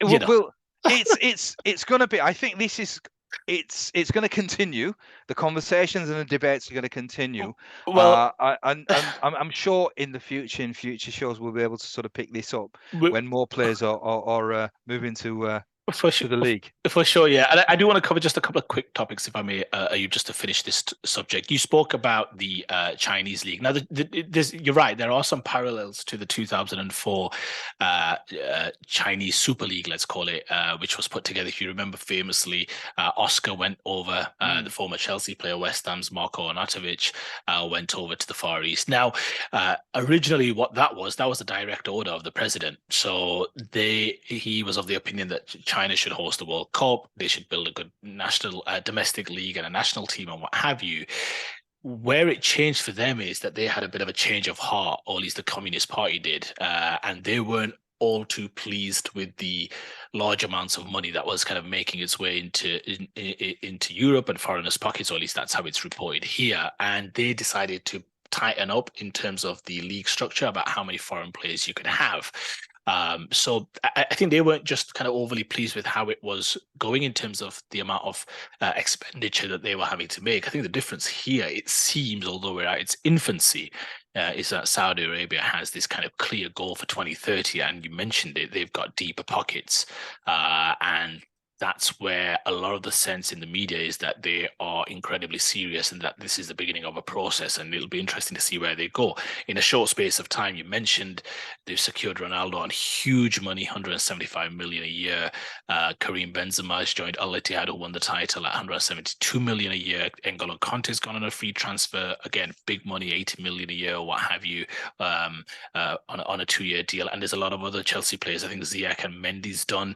S1: well, it's going to be. I think this is. It's going to continue. The conversations and the debates are going to continue.
S2: Well,
S1: and I'm sure in future shows we'll be able to sort of pick this up when more players are moving to the league.
S2: For sure, yeah. And I do want to cover just a couple of quick topics, if I may, you just to finish this subject. You spoke about the Chinese league. Now, you're right. There are some parallels to the 2004 Chinese Super League, let's call it, which was put together. If you remember, famously, Oscar went over, the former Chelsea player, West Ham's Marko Arnautovic, went over to the Far East. Now, originally, what that was a direct order of the president. So he was of the opinion that China should host the World Cup. They should build a good national, domestic league and a national team and what have you. Where it changed for them is that they had a bit of a change of heart, or at least the Communist Party did, and they weren't all too pleased with the large amounts of money that was kind of making its way into Europe and foreigners' pockets, or at least that's how it's reported here. And they decided to tighten up in terms of the league structure about how many foreign players you could have. So I think they weren't just kind of overly pleased with how it was going in terms of the amount of expenditure that they were having to make. I think the difference here, it seems, although we're at its infancy, is that Saudi Arabia has this kind of clear goal for 2030, and you mentioned it, they've got deeper pockets, and that's where a lot of the sense in the media is that they are incredibly serious and that this is the beginning of a process, and it'll be interesting to see where they go. In a short space of time, you mentioned they've secured Ronaldo on huge money, 175 million a year. Karim Benzema has joined Al Ittihad, who won the title, at 172 million a year. N'Golo Kante's gone on a free transfer, again, big money, 80 million a year, or what have you, on a 2-year deal. And there's a lot of other Chelsea players. I think Ziyech and Mendy's done.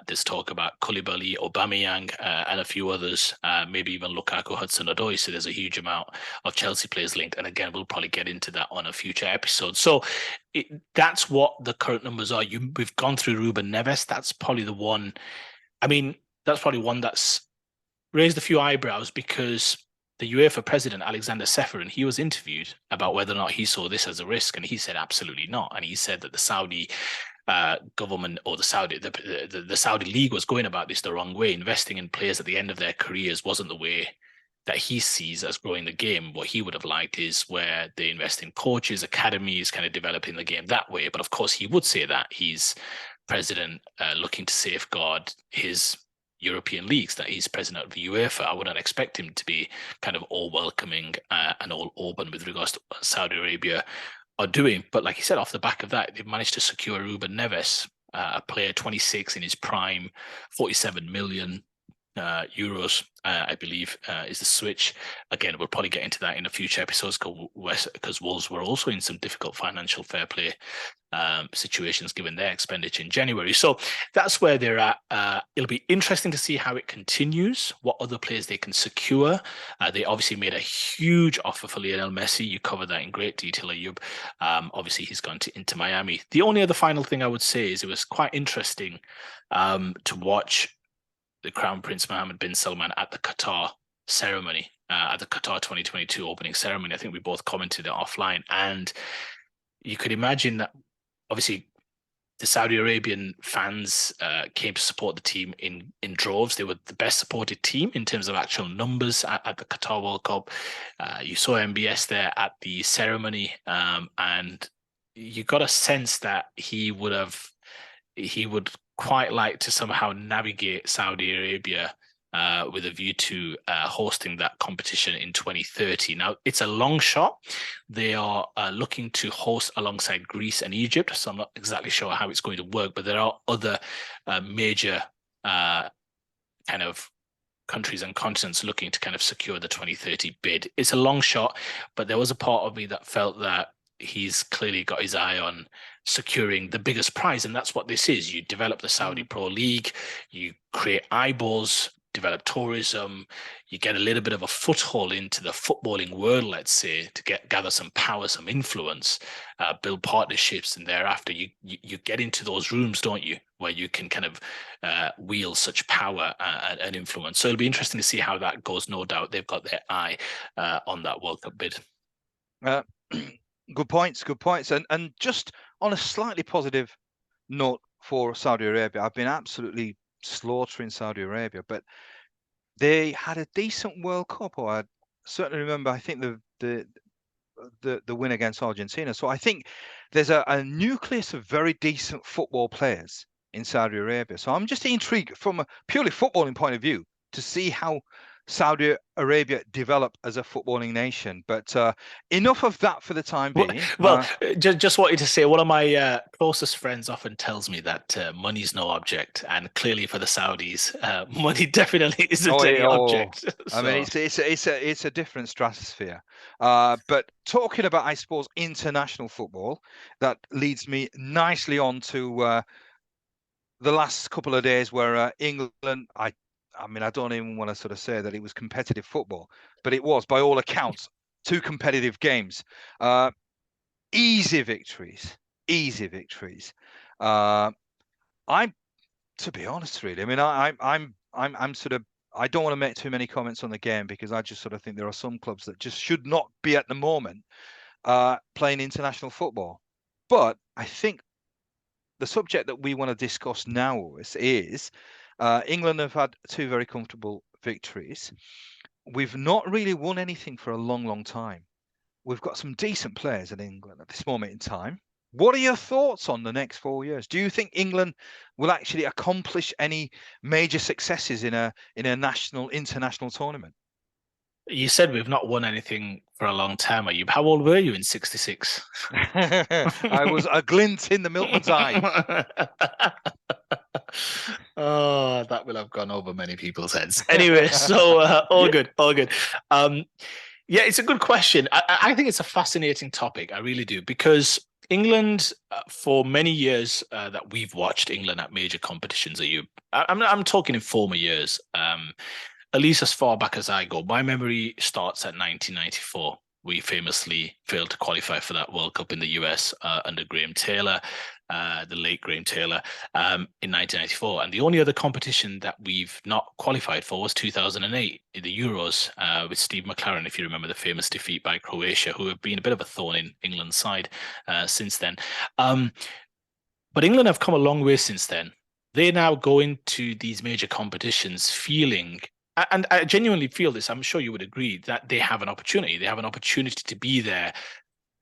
S2: There's talk about Koulibaly, Aubameyang, and a few others, maybe even Lukaku, Hudson-Odoi. So there's a huge amount of Chelsea players linked. And again, we'll probably get into that on a future episode. So that's what the current numbers are. We've gone through Ruben Neves. That's probably the one. I mean, that's probably one that's raised a few eyebrows, because the UEFA president, Alexander Ceferin, he was interviewed about whether or not he saw this as a risk, and he said absolutely not. And he said that the Saudi government, or the Saudi league, was going about this the wrong way. Investing in players at the end of their careers wasn't the way that he sees as growing the game. What he would have liked is where they invest in coaches, academies, kind of developing the game that way. But of course, he would say that he's president looking to safeguard his European leagues, that he's president of the UEFA. I wouldn't expect him to be kind of all welcoming and all open with regards to what Saudi Arabia are doing. But like you said, off the back of that, they've managed to secure Ruben Neves, a player 26 in his prime, 47 million euros, I believe, is the switch. Again, we'll probably get into that in a future episodes, because Wolves were also in some difficult financial fair play situations given their expenditure in January. So that's where they're at. It'll be interesting to see how it continues, what other players they can secure. They obviously made a huge offer for Lionel Messi. You covered that in great detail, Ayub. Obviously, he's gone to Inter Miami. The only other final thing I would say is it was quite interesting to watch the Crown Prince Mohammed bin Salman at the Qatar ceremony, at the Qatar 2022 opening ceremony. I think we both commented it offline, and you could imagine that obviously the Saudi Arabian fans came to support the team in droves. They were the best supported team in terms of actual numbers at the Qatar World Cup. You saw MBS there at the ceremony, and you got a sense that he would quite like to somehow navigate Saudi Arabia with a view to hosting that competition in 2030. Now, it's a long shot. They are looking to host alongside Greece and Egypt, so I'm not exactly sure how it's going to work, but there are other major kind of countries and continents looking to kind of secure the 2030 bid. It's a long shot, but there was a part of me that felt that he's clearly got his eye on securing the biggest prize, and that's what this is. You develop the Saudi Pro League, you create eyeballs, develop tourism, you get a little bit of a foothold into the footballing world, let's say, to gather some power, some influence, build partnerships, and thereafter you get into those rooms, don't you, where you can kind of wield such power and influence. So it'll be interesting to see how that goes. No doubt they've got their eye on that World Cup bid.
S1: Uh, good points, good points. And just on a slightly positive note for Saudi Arabia, I've been absolutely slaughtering Saudi Arabia, but they had a decent World Cup. Or I certainly remember, I think the win against Argentina. So I think there's a nucleus of very decent football players in Saudi Arabia. So I'm just intrigued from a purely footballing point of view to see how Saudi Arabia develop as a footballing nation. But enough of that for the time being.
S2: Well, just wanted to say, one of my closest friends often tells me that money's no object, and clearly for the Saudis, money definitely isn't any object.
S1: I mean, it's a different stratosphere. But talking about, I suppose, international football, that leads me nicely on to the last couple of days where England, I mean, I don't even want to sort of say that it was competitive football, but it was, by all accounts, two competitive games. Easy victories, easy victories. I'm, to be honest, really. I mean, I'm sort of. I don't want to make too many comments on the game because I just sort of think there are some clubs that just should not be at the moment playing international football. But I think the subject that we want to discuss now is England have had two very comfortable victories. We've not really won anything for a long, long time. We've got some decent players in England at this moment in time. What are your thoughts on the next 4 years? Do you think England will actually accomplish any major successes in a international tournament?
S2: You said we've not won anything for a long time, Ayub. How old were you in '66?
S1: I was a glint in the milkman's eye.
S2: Oh, that will have gone over many people's heads. Anyway, so all good, all good. Yeah, it's a good question. I think it's a fascinating topic. I really do, because England, for many years that we've watched England at major competitions, I'm talking in former years, at least as far back as I go. My memory starts at 1994. We famously failed to qualify for that World Cup in the US under Graham Taylor, the late Graham Taylor, in 1994. And the only other competition that we've not qualified for was 2008 in the Euros with Steve McLaren, if you remember the famous defeat by Croatia, who have been a bit of a thorn in England's side since then. But England have come a long way since then. They now go into these major competitions feeling, and I genuinely feel this, I'm sure you would agree, that they have an opportunity. They have an opportunity to be there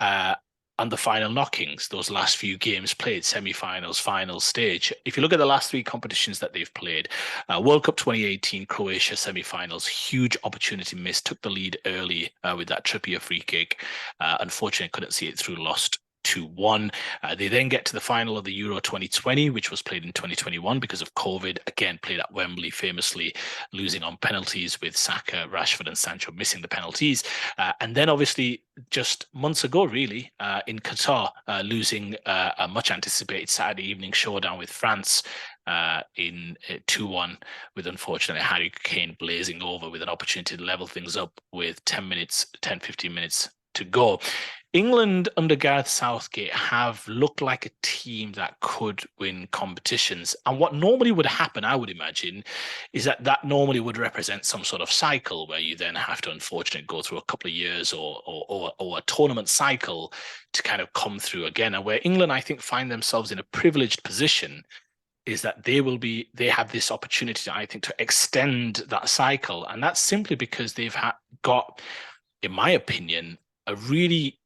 S2: on the final knockings, those last few games played, semi-finals, final stage. If you look at the last three competitions that they've played, World Cup 2018, Croatia semi-finals, huge opportunity missed, took the lead early with that Trippier free kick. Unfortunately, couldn't see it through, lost 2-1. They then get to the final of the Euro 2020, which was played in 2021 because of COVID. Again, played at Wembley, famously losing on penalties with Saka, Rashford and Sancho missing the penalties. And then obviously just months ago, really, in Qatar, losing a much anticipated Saturday evening showdown with France in 2-1, with unfortunately Harry Kane blazing over with an opportunity to level things up with 10, 15 minutes to go. England under Gareth Southgate have looked like a team that could win competitions. And what normally would happen, I would imagine, is that normally would represent some sort of cycle where you then have to unfortunately go through a couple of years or a tournament cycle to kind of come through again. And where England, I think, find themselves in a privileged position is that they have this opportunity, I think, to extend that cycle. And that's simply because they've got, in my opinion, a really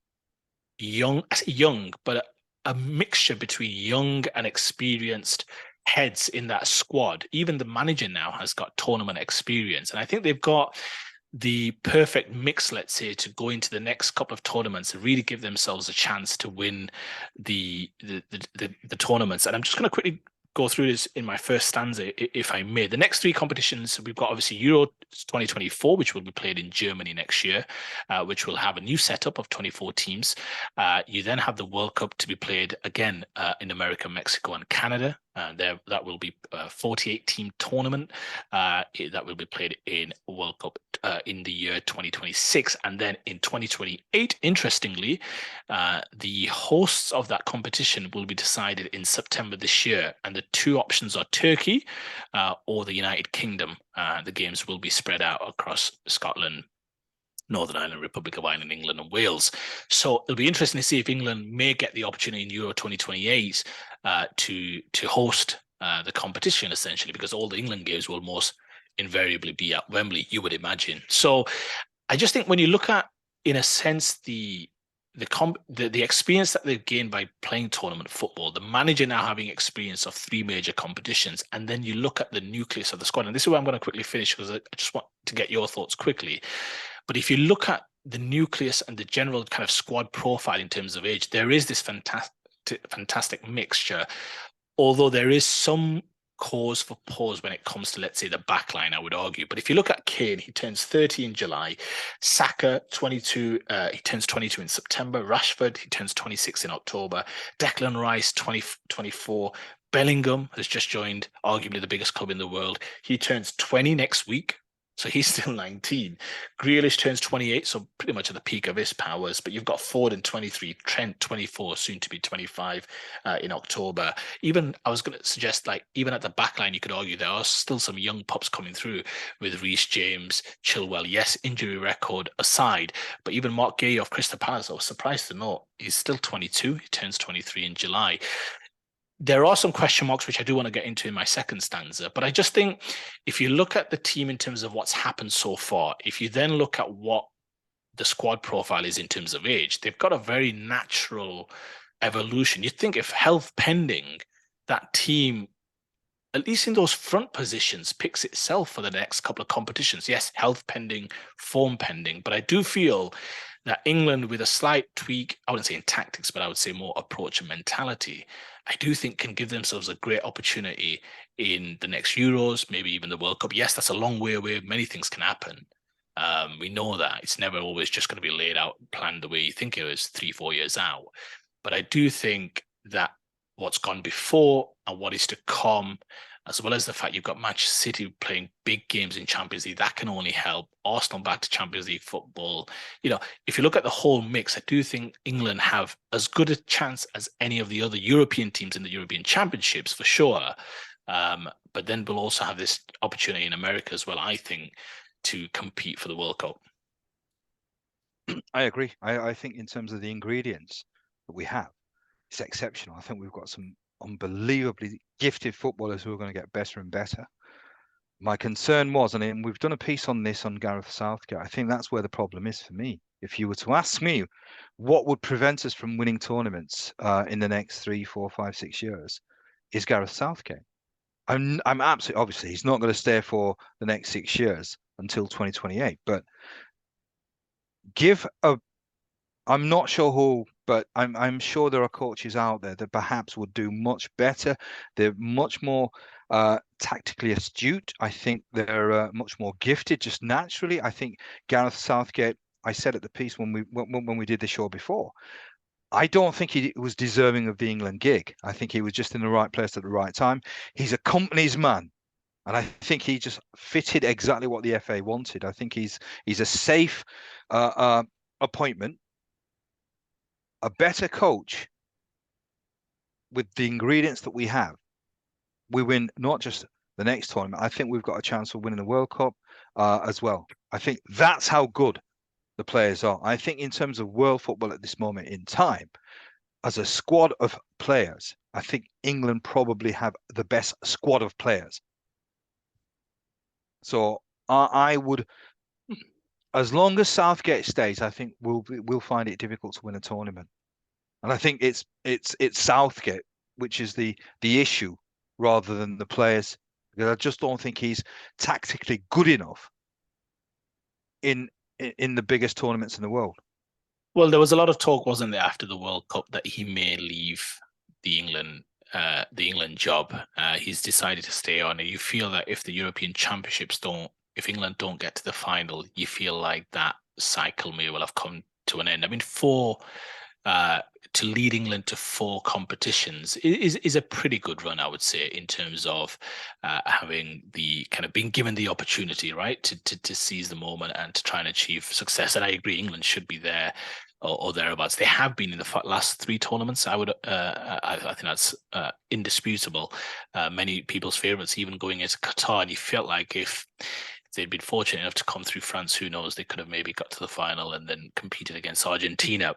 S2: young, I say young, but a mixture between young and experienced heads in that squad. Even the manager now has got tournament experience. And I think they've got the perfect mix, let's say, to go into the next couple of tournaments and really give themselves a chance to win the tournaments. And I'm just going to quickly go through this in my first stanza, if I may. The next three competitions, we've got obviously Euro 2024, which will be played in Germany next year, which will have a new setup of 24 teams. You then have the World Cup to be played again in America, Mexico, and Canada, That will be a 48-team tournament that will be played in World Cup in the year 2026. And then in 2028, interestingly, the hosts of that competition will be decided in September this year. And the two options are Turkey or the United Kingdom. The games will be spread out across Scotland, Northern Ireland, Republic of Ireland, England, and Wales. So it'll be interesting to see if England may get the opportunity in Euro 2028 to host the competition, essentially, because all the England games will most invariably be at Wembley, you would imagine. So I just think when you look at, in a sense, the experience that they've gained by playing tournament football, the manager now having experience of 3 major competitions, and then you look at the nucleus of the squad, and this is where I'm going to quickly finish because I just want to get your thoughts quickly. But if you look at the nucleus and the general kind of squad profile in terms of age, there is this fantastic mixture, although there is some cause for pause when it comes to, let's say, the back line, I would argue. But if you look at Kane, he turns 30 in July. Saka, 22, he turns 22 in September. Rashford, he turns 26 in October. Declan Rice, 24. Bellingham has just joined arguably the biggest club in the world. He turns 20 next week, so he's still 19. Grealish turns 28, so pretty much at the peak of his powers. But you've got Ford in 23, Trent 24, soon to be 25 in October. Even, I was going to suggest, like, even at the back line, you could argue there are still some young pups coming through with Reece James, Chilwell. Yes, injury record aside, but even Mark Gay of Crystal Palace, I was surprised to know he's still 22. He turns 23 in July. There are some question marks, which I do want to get into in my second stanza. But I just think if you look at the team in terms of what's happened so far, if you then look at what the squad profile is in terms of age, they've got a very natural evolution. You'd think if health pending, that team, at least in those front positions, picks itself for the next couple of competitions. Yes, health pending, form pending. But I do feel that England, with a slight tweak, I wouldn't say in tactics, but I would say more approach and mentality, I do think can give themselves a great opportunity in the next Euros, maybe even the World Cup. Yes, that's a long way away. Many things can happen. We know that it's never always just going to be laid out, planned the way you think it is 3-4 years out. But I do think that what's gone before and what is to come, as well as the fact you've got Manchester City playing big games in Champions League, that can only help. Arsenal back to Champions League football. You know, if you look at the whole mix, I do think England have as good a chance as any of the other European teams in the European Championships, for sure. But then we'll also have this opportunity in America as well, I think, to compete for the World Cup.
S1: I agree. I think in terms of the ingredients that we have, it's exceptional. I think we've got some unbelievably gifted footballers who are going to get better and better. My concern was, and we've done a piece on this on Gareth Southgate, I think that's where the problem is for me. If you were to ask me what would prevent us from winning tournaments in the next 3, 4, 5, 6 years, is Gareth Southgate. I'm absolutely, obviously he's not going to stay for the next 6 years until 2028, but I'm not sure who, but I'm sure there are coaches out there that perhaps would do much better. They're much more tactically astute. I think they're much more gifted just naturally. I think Gareth Southgate, I said at the piece when we did the show before, I don't think he was deserving of the England gig. I think he was just in the right place at the right time. He's a company's man. And I think he just fitted exactly what the FA wanted. I think he's a safe appointment, a better coach with the ingredients that we have. We win not just the next tournament. I think we've got a chance of winning the World Cup as well. I think that's how good the players are. I think in terms of world football at this moment in time, as a squad of players, I think England probably have the best squad of players. So I would, as long as Southgate stays, I think we'll find it difficult to win a tournament. And I think it's Southgate which is the issue rather than the players, because I just don't think he's tactically good enough in the biggest tournaments in the world.
S2: Well, there was a lot of talk, wasn't there, after the World Cup that he may leave the England job. He's decided to stay on. You feel that if the European Championships if England don't get to the final, you feel like that cycle may well have come to an end. I mean, to lead England to 4 competitions is a pretty good run, I would say, in terms of having the kind of being given the opportunity, right, to seize the moment and to try and achieve success. And I agree, England should be there or thereabouts. They have been in the last 3 tournaments. I think that's indisputable. Many people's favourites, even going into Qatar, and you felt like if they'd been fortunate enough to come through France, who knows, they could have maybe got to the final and then competed against Argentina.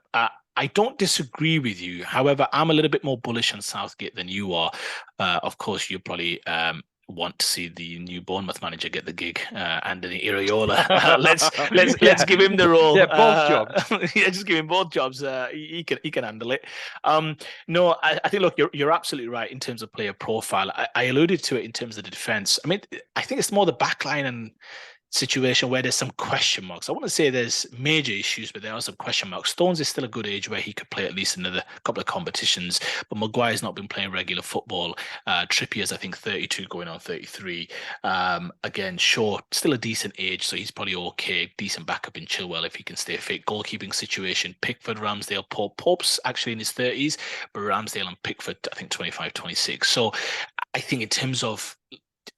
S2: I don't disagree with you. However, I'm a little bit more bullish on Southgate than you are. Of course, you probably want to see the new Bournemouth manager get the gig, Anthony Iraola. Let's give him the role.
S1: Yeah, both jobs.
S2: Yeah, just give him both jobs. He can handle it. No, I think, look, you're absolutely right in terms of player profile. I alluded to it in terms of the defense. I mean, I think it's more the backline and situation where there's some question marks. I want to say there's major issues, but there are some question marks. Stones is still a good age where he could play at least another couple of competitions, but Maguire's not been playing regular football. Trippier's, I think, 32 going on 33. Again, Shaw, still a decent age, so he's probably okay. Decent backup in Chilwell if he can stay fit. Goalkeeping situation, Pickford, Ramsdale, Pope's actually in his 30s, but Ramsdale and Pickford, I think 25, 26. So I think in terms of,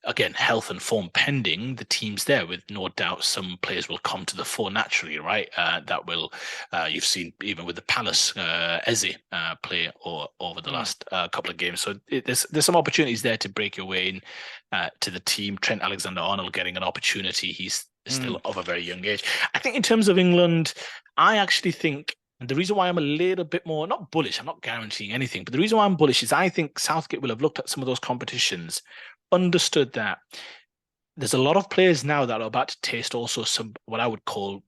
S2: again, health and form pending, the team's there with no doubt some players will come to the fore naturally, right? That will, you've seen even with the Palace, Eze play over the last couple of games. So there's some opportunities there to break your way in to the team. Trent Alexander-Arnold getting an opportunity. He's still of a very young age. I think in terms of England, I actually think, and the reason why I'm a little bit more, not bullish, I'm not guaranteeing anything, but the reason why I'm bullish is I think Southgate will have looked at some of those competitions, understood that there's a lot of players now that are about to taste also some what I would call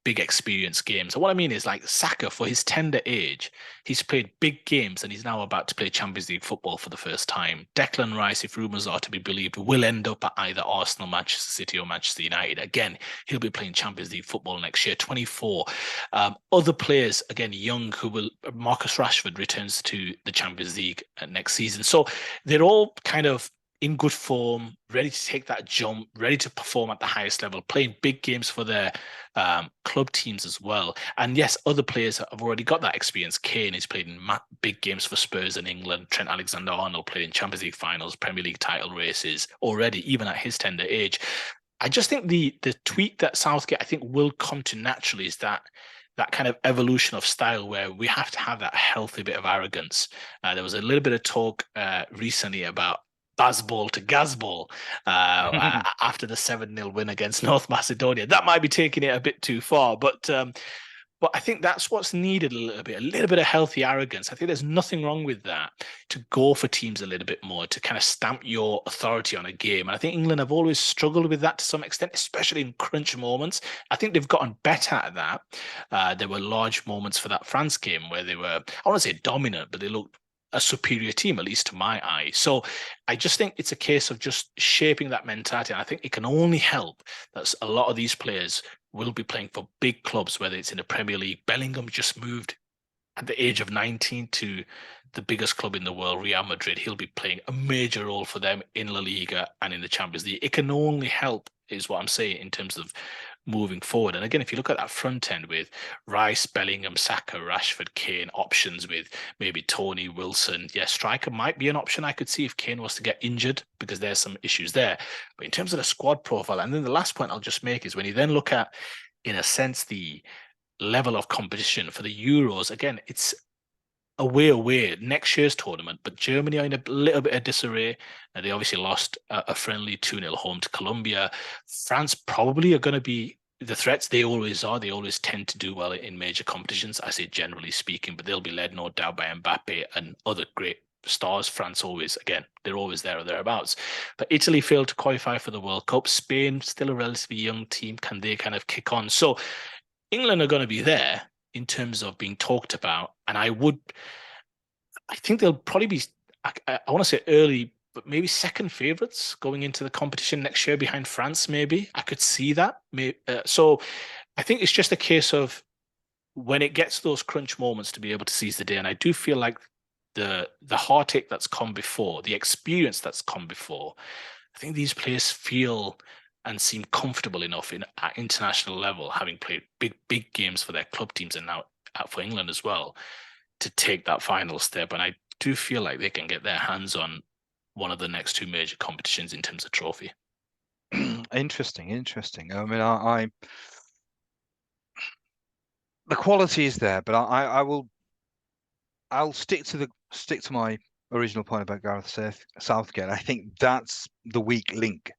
S2: big experience games. And what I mean is, like Saka, for his tender age, he's played big games and he's now about to play Champions League football for the first time. Declan Rice, if rumours are to be believed, will end up at either Arsenal, Manchester City or Manchester United. Again, he'll be playing Champions League football next year, 24. Other players, again, young, who will, Marcus Rashford returns to the Champions League next season. So they're all kind of in good form, ready to take that jump, ready to perform at the highest level, playing big games for their club teams as well. And yes, other players have already got that experience. Kane is played in big games for Spurs in England. Trent Alexander-Arnold played in Champions League finals, Premier League title races already, even at his tender age. I just think the tweak that Southgate, I think, will come to naturally is that kind of evolution of style where we have to have that healthy bit of arrogance. There was a little bit of talk recently about Bazball to Gazball after the 7-0 win against North Macedonia. That might be taking it a bit too far, but I think that's what's needed a little bit of healthy arrogance. I think there's nothing wrong with that, to go for teams a little bit more, to kind of stamp your authority on a game. And I think England have always struggled with that to some extent, especially in crunch moments. I think they've gotten better at that. There were large moments for that France game where they were, I want to say dominant, but they looked a superior team, at least to my eye. So I just think it's a case of just shaping that mentality. And I think it can only help that a lot of these players will be playing for big clubs, whether it's in the Premier League. Bellingham just moved at the age of 19 to the biggest club in the world, Real Madrid. He'll be playing a major role for them in La Liga and in the Champions League. It can only help, is what I'm saying, in terms of moving forward. And again, if you look at that front end with Rice, Bellingham, Saka, Rashford, Kane, options with maybe Tony, Wilson, striker might be an option I could see if Kane was to get injured, because there's some issues there. But in terms of the squad profile, and then the last point I'll just make is when you then look at, in a sense, the level of competition for the Euros, again, it's away next year's tournament, but Germany are in a little bit of disarray. They obviously lost a friendly 2-0 home to Colombia. France probably are going to be the threats. They always are. They always tend to do well in major competitions, I say generally speaking, but they'll be led no doubt by Mbappe and other great stars. France always, again, they're always there or thereabouts. But Italy failed to qualify for the World Cup. Spain, still a relatively young team. Can they kind of kick on? So England are going to be there in terms of being talked about. And I think they'll probably be, I want to say early, but maybe second favourites going into the competition next year behind France, maybe. I could see that. So I think it's just a case of when it gets those crunch moments to be able to seize the day. And I do feel like the heartache that's come before, the experience that's come before, I think these players feel and seem comfortable enough at international level, having played big games for their club teams and now for England as well, to take that final step, and I do feel like they can get their hands on one of the next two major competitions in terms of trophy.
S1: Interesting. I mean, the quality is there, but I'll stick to my original point about Southgate. I think that's the weak link,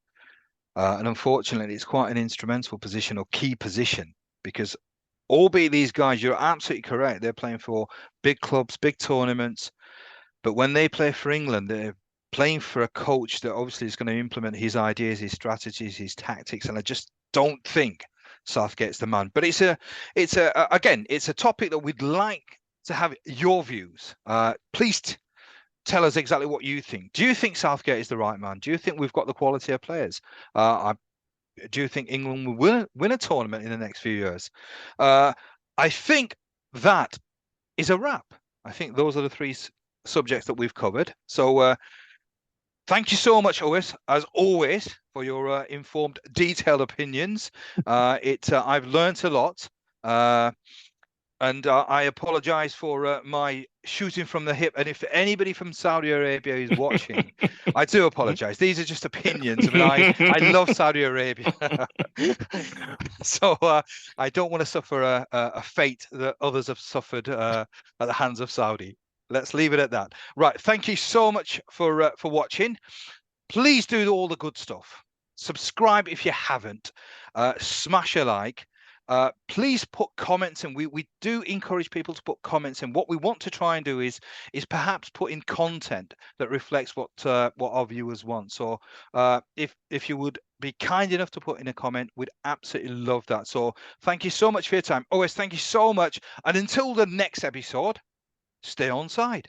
S1: and unfortunately, it's quite an instrumental position or key position because, albeit these guys, you're absolutely correct, they're playing for big clubs, big tournaments, but when they play for England, they're playing for a coach that obviously is going to implement his ideas, his strategies, his tactics, and I just don't think Southgate's the man. But it's again, it's a topic that we'd like to have your views. Please tell us exactly what you think. Do you think Southgate is the right man? Do you think we've got the quality of players? Do you think England will win a tournament in the next few years? I think that is a wrap. I think those are the three subjects that we've covered. So thank you so much, Owen, as always, for your informed, detailed opinions. I've learnt a lot. And I apologize for my shooting from the hip. And if anybody from Saudi Arabia is watching, I do apologize. These are just opinions. I mean, I love Saudi Arabia. So I don't want to suffer a fate that others have suffered at the hands of Saudi. Let's leave it at that. Right. Thank you so much for watching. Please do all the good stuff. Subscribe if you haven't. Smash a like. Please put comments in. We do encourage people to put comments in. What we want to try and do is perhaps put in content that reflects what our viewers want. So if you would be kind enough to put in a comment, we'd absolutely love that. So thank you so much for your time. OS, thank you so much. And until the next episode, stay on side.